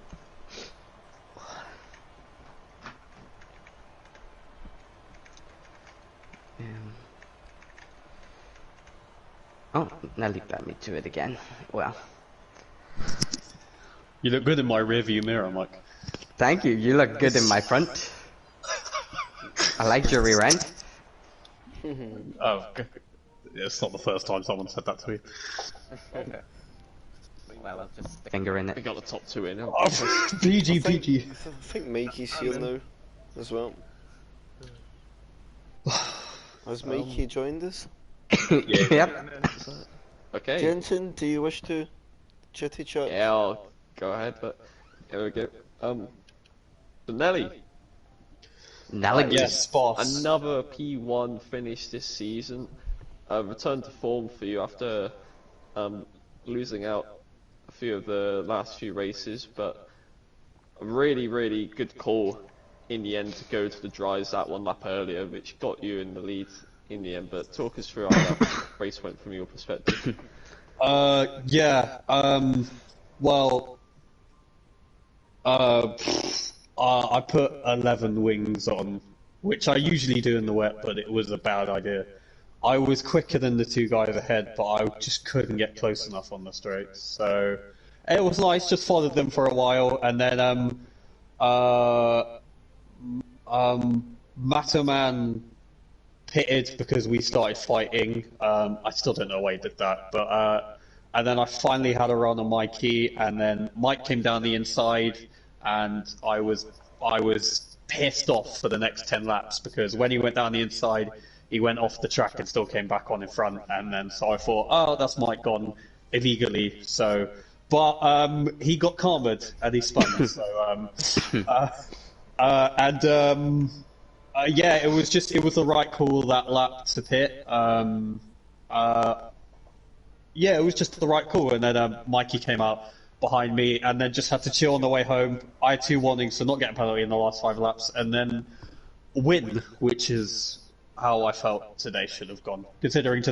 Oh, Nelly got me to it again. Well. You look good in my rearview mirror, Mike. Thank you. You look good in my front. I like your rear end. Oh, it's not the first time someone said that to me. Well, I'll just stick finger in We it. got the top two in. PG, PG. I think Mikey's here now, as well. Has Mikey joined us? Yep. Okay. Jensen, do you wish to chitty chat? Yeah, I'll go ahead, but here we go. So Nelly, Nelly. Yes, boss. another P1 finish this season. Return to form for you after losing out a few of the last few races, but a really good call in the end to go to the dries that one lap earlier, which got you in the lead in the end. But talk us through how that race went from your perspective. Yeah. Well, I put 11 wings on, which I usually do in the wet, but it was a bad idea. I was quicker than the two guys ahead, but I just couldn't get close enough on the straights. So it was nice, just followed them for a while, and then Mataman pitted because we started fighting. I still don't know why he did that, but and then I finally had a run on Mikey, and then Mike came down the inside, and I was pissed off for the next 10 laps because when he went down the inside, he went off the track and still came back on in front, and then so I thought, oh, that's Mike gone illegally. So, but he got karmed and he spun. So, yeah, it was the right call that lap to pit. Yeah, it was just the right call, and then Mikey came out behind me, and then just had to chill on the way home. I had 2 warnings, so not getting a penalty in the last 5 laps, and then win, which is how I felt today should have gone. Considering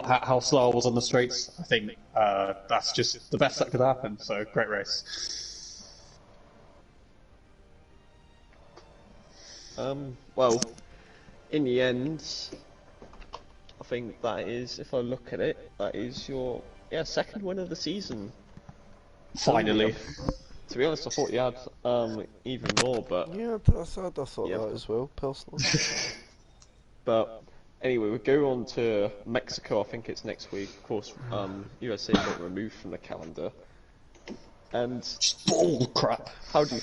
how slow I was on the straights, I think that's just the best that could happen. So great race. Well, in the end, I think that is, if I look at it, that is your second win of the season. Finally. To be honest, I thought you had even more, but Yeah, I thought that as well, personally. but anyway, we'll go on to Mexico. I think it's next week. Of course, USA got removed from the calendar. And Bull crap. how do you?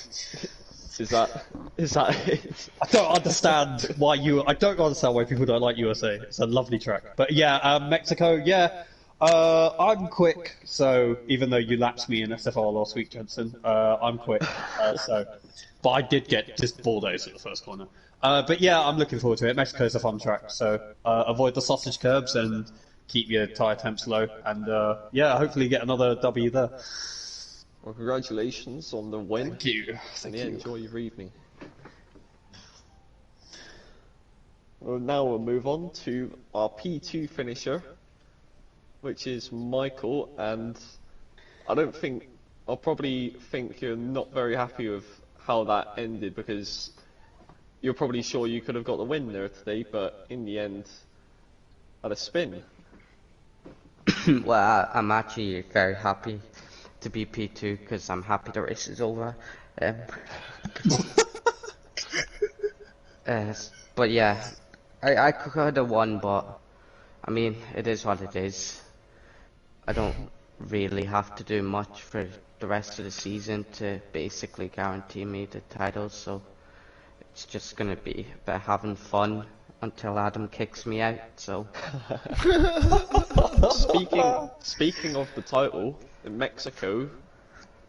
Is that it? I don't understand why people don't like USA. It's a lovely track. But yeah, Mexico, yeah. I'm quick, so even though you lapsed me in SFR last week, Jensen, I'm quick. But I did get just bulldoze at the first corner. But yeah, I'm looking forward to it. Mexico's a fun track, so avoid the sausage curbs and keep your tyre temps low, and yeah, hopefully get another W there. Well, congratulations on the win. Thank you. Thank you. Enjoy your evening. Well, now we'll move on to our P2 finisher, which is Michael, and I'll probably think you're not very happy with how that ended, because you're probably sure you could have got the win there today, but in the end, had a spin. Well, I'm actually very happy to be P2 because I'm happy the race is over. But yeah, I could have won, but I mean, it is what it is. I don't really have to do much for the rest of the season to basically guarantee me the title, so it's just gonna be about having fun until Adam kicks me out. So speaking of the title, in Mexico,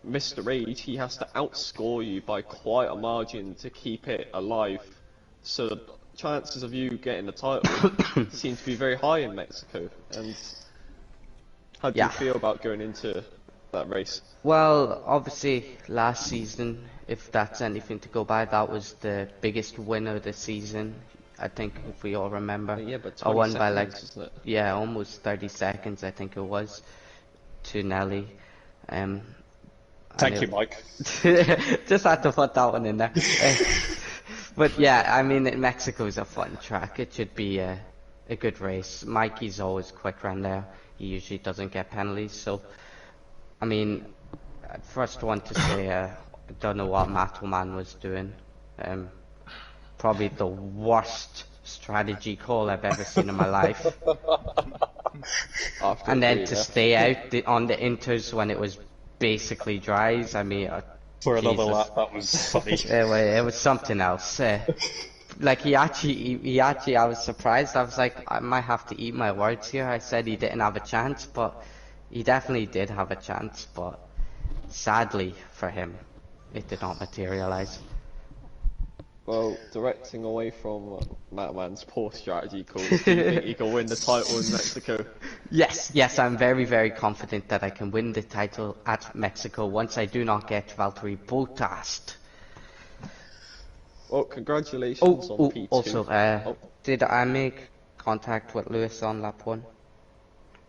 Mr. Rage, he has to outscore you by quite a margin to keep it alive. So the chances of you getting the title seem to be very high in Mexico. And how do you feel about going into that race? Well, obviously last season, if that's anything to go by, that was the biggest win of the season. I think if we all remember, Yeah, but I 20 won by seconds, like isn't it? yeah, almost 30 seconds. I think it was to Nelly. Thank you, Mike. Just had to put that one in there. But yeah, I mean, Mexico's a fun track. It should be a good race. Mikey's always quick around there. He usually doesn't get penalties. So, I mean, first one to say, I don't know what Matoman was doing. Probably the worst strategy call I've ever seen in my life. And then to stay out on the inters when it was basically dries. I mean, For another Jesus. lap, that was funny. It was something else. Like he actually, I was surprised. I was like, I might have to eat my words here. I said he didn't have a chance, but he definitely did have a chance. But sadly for him, it did not materialize. Well, directing away from Matman's poor strategy calls, do you think he can win the title in Mexico? Yes, I'm very, very confident that I can win the title at Mexico once I do not get Valtteri Bottas. Well, congratulations on P2. Also, Oh, did I make contact with Lewis on lap 1?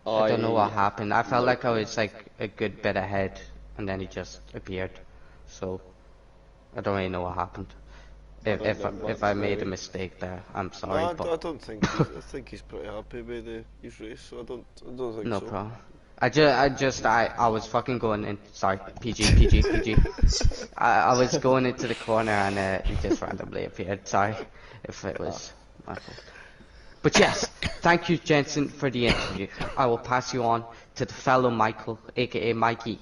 I don't know what happened. I felt like I was like a good bit ahead, and then he just appeared. So I don't really know what happened. If I made a mistake there, I'm sorry. No, but I don't think he's, I think he's pretty happy with his race, so I don't think no so. problem. I was fucking going in. Sorry, PG. I was going into the corner and he just randomly appeared. Sorry if it was my fault. But yes, thank you, Jensen, for the interview. I will pass you on to the fellow Michael, aka Mikey.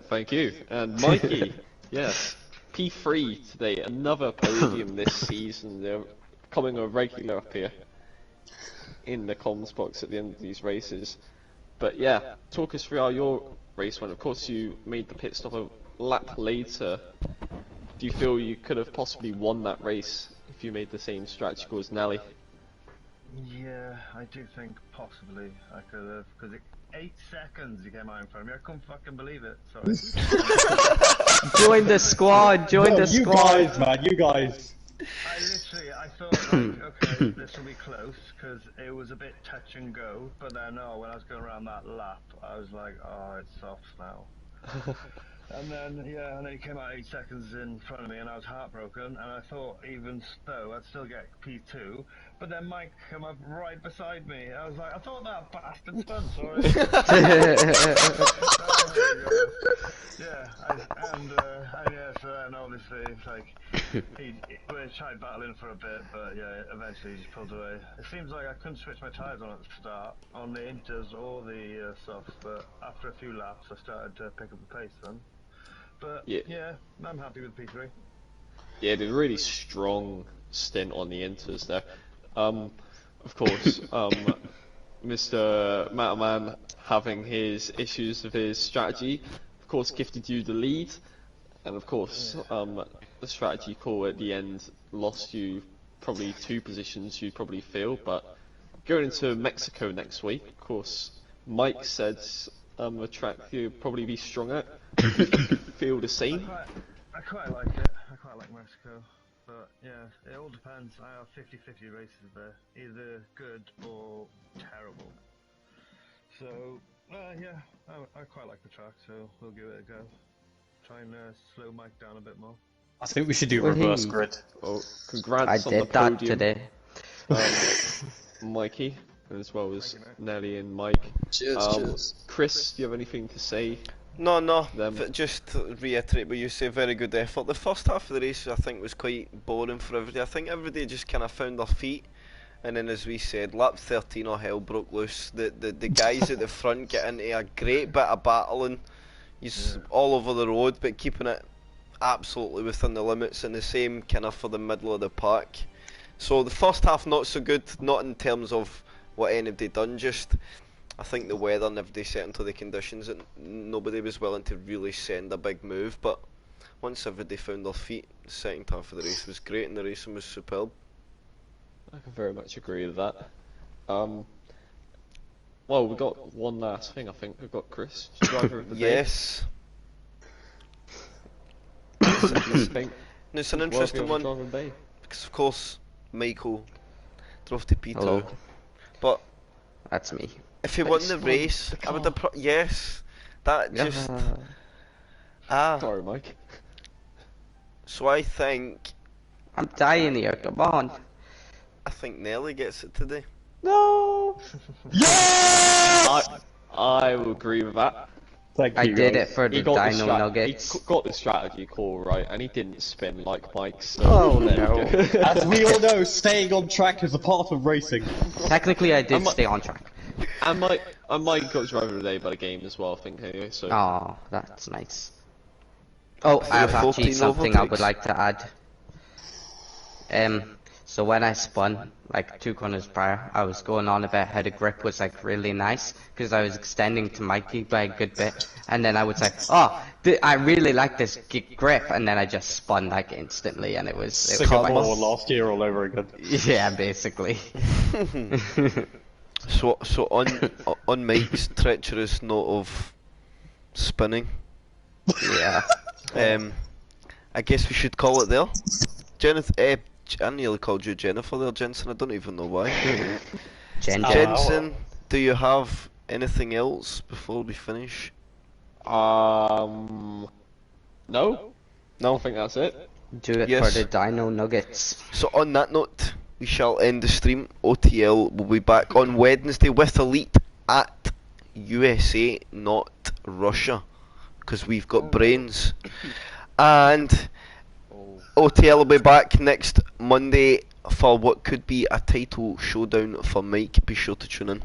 Thank you. And Mikey, yes, P3 today, another podium this season. They're becoming a regular up here in the comms box at the end of these races. But yeah, talk us through how your race went. Of course, you made the pit stop a lap later. Do you feel you could have possibly won that race if you made the same strategy call as Nelly? Yeah, I do think possibly I could have, because 8 seconds he came out in front of me. I couldn't fucking believe it. Sorry. Join the squad. Join the you squad. guys, man, you guys. I thought, like, okay, this will be close, because it was a bit touch and go, but then, when I was going around that lap, I was like, oh, it's soft now. And then he came out 8 seconds in front of me, and I was heartbroken, and I thought, even though I'd still get P2, but then Mike came up right beside me. I was like, I thought that bastard spun, sorry. And obviously, it's like, we tried battling for a bit, but yeah, eventually he just pulled away. It seems like I couldn't switch my tyres on at the start, on the inters or the softs, but after a few laps I started to pick up the pace then. But yeah, I'm happy with P3. Yeah, did a really strong stint on the inters there. Of course, Mr. Matterman having his issues with his strategy, of course, gifted you the lead, and of course, the strategy call at the end lost you probably 2 positions you'd probably feel. But going into Mexico next week, of course, Mike said a track you'd probably be strong at. Feel the same? I quite like it. I quite like Mexico. But yeah, it all depends. I have 50-50 races there. Either good or terrible. So, yeah, I quite like the track, so we'll give it a go. Try and slow Mike down a bit more. I think we should do reverse grid. Well, congrats on the did that podium, today. Mikey, as well as Nelly and Mike. Cheers. Chris, do you have anything to say? No, Them. just to reiterate what you say, very good effort. The first half of the race I think was quite boring for everybody. I think everybody just kind of found their feet, and then as we said, lap 13 all hell broke loose. The guys at the front get into a great bit of battling. He's all over the road, but keeping it absolutely within the limits, and the same kind of for the middle of the pack. So the first half not so good, not in terms of what anybody done, just I think the weather and everybody set into the conditions that nobody was willing to really send a big move. But once everybody found their feet, the second half of the race was great and the racing was superb. I can very much agree with that. Well, we got one last thing. I think we've got Chris, driver of the day. Yes. It's an interesting one because of course Michael drove to P2. Hello. But That's me. if he won the race, I would have yes. That just Sorry, Mike. So I think I'm dying here. Come on. I think Nelly gets it today. No. I will agree with that. Thank I you, did guys. it for the Dino Nuggets. He got the strategy call right, and he didn't spin like Mike. So Oh, there no. we go. As we all know, staying on track is a part of racing. Technically, I did stay on track. And Mike got driver of the day by the game as well, I think. Anyway, so Oh, that's nice. Oh, I have 14 actually something I would overtakes. like to add. So when I spun, like 2 corners prior, I was going on about how the grip was like really nice, because I was extending to Mikey by a good bit, and then I was like, oh, I really like this grip, and then I just spun like instantly, and it was Singapore last year all over again. yeah, basically. So on Mike's treacherous note of spinning, Yeah. I guess we should call it there. Jennifer, I nearly called you Jennifer there, Jensen. I don't even know why. Jen. Jensen, do you have anything else before we finish? No, I think that's it. Do it Yes. for the Dino Nuggets. So on that note, we shall end the stream. OTL will be back on Wednesday with Elite at USA, not Russia, because we've got brains. And OTL will be back next Monday for what could be a title showdown for Mike. Be sure to tune in.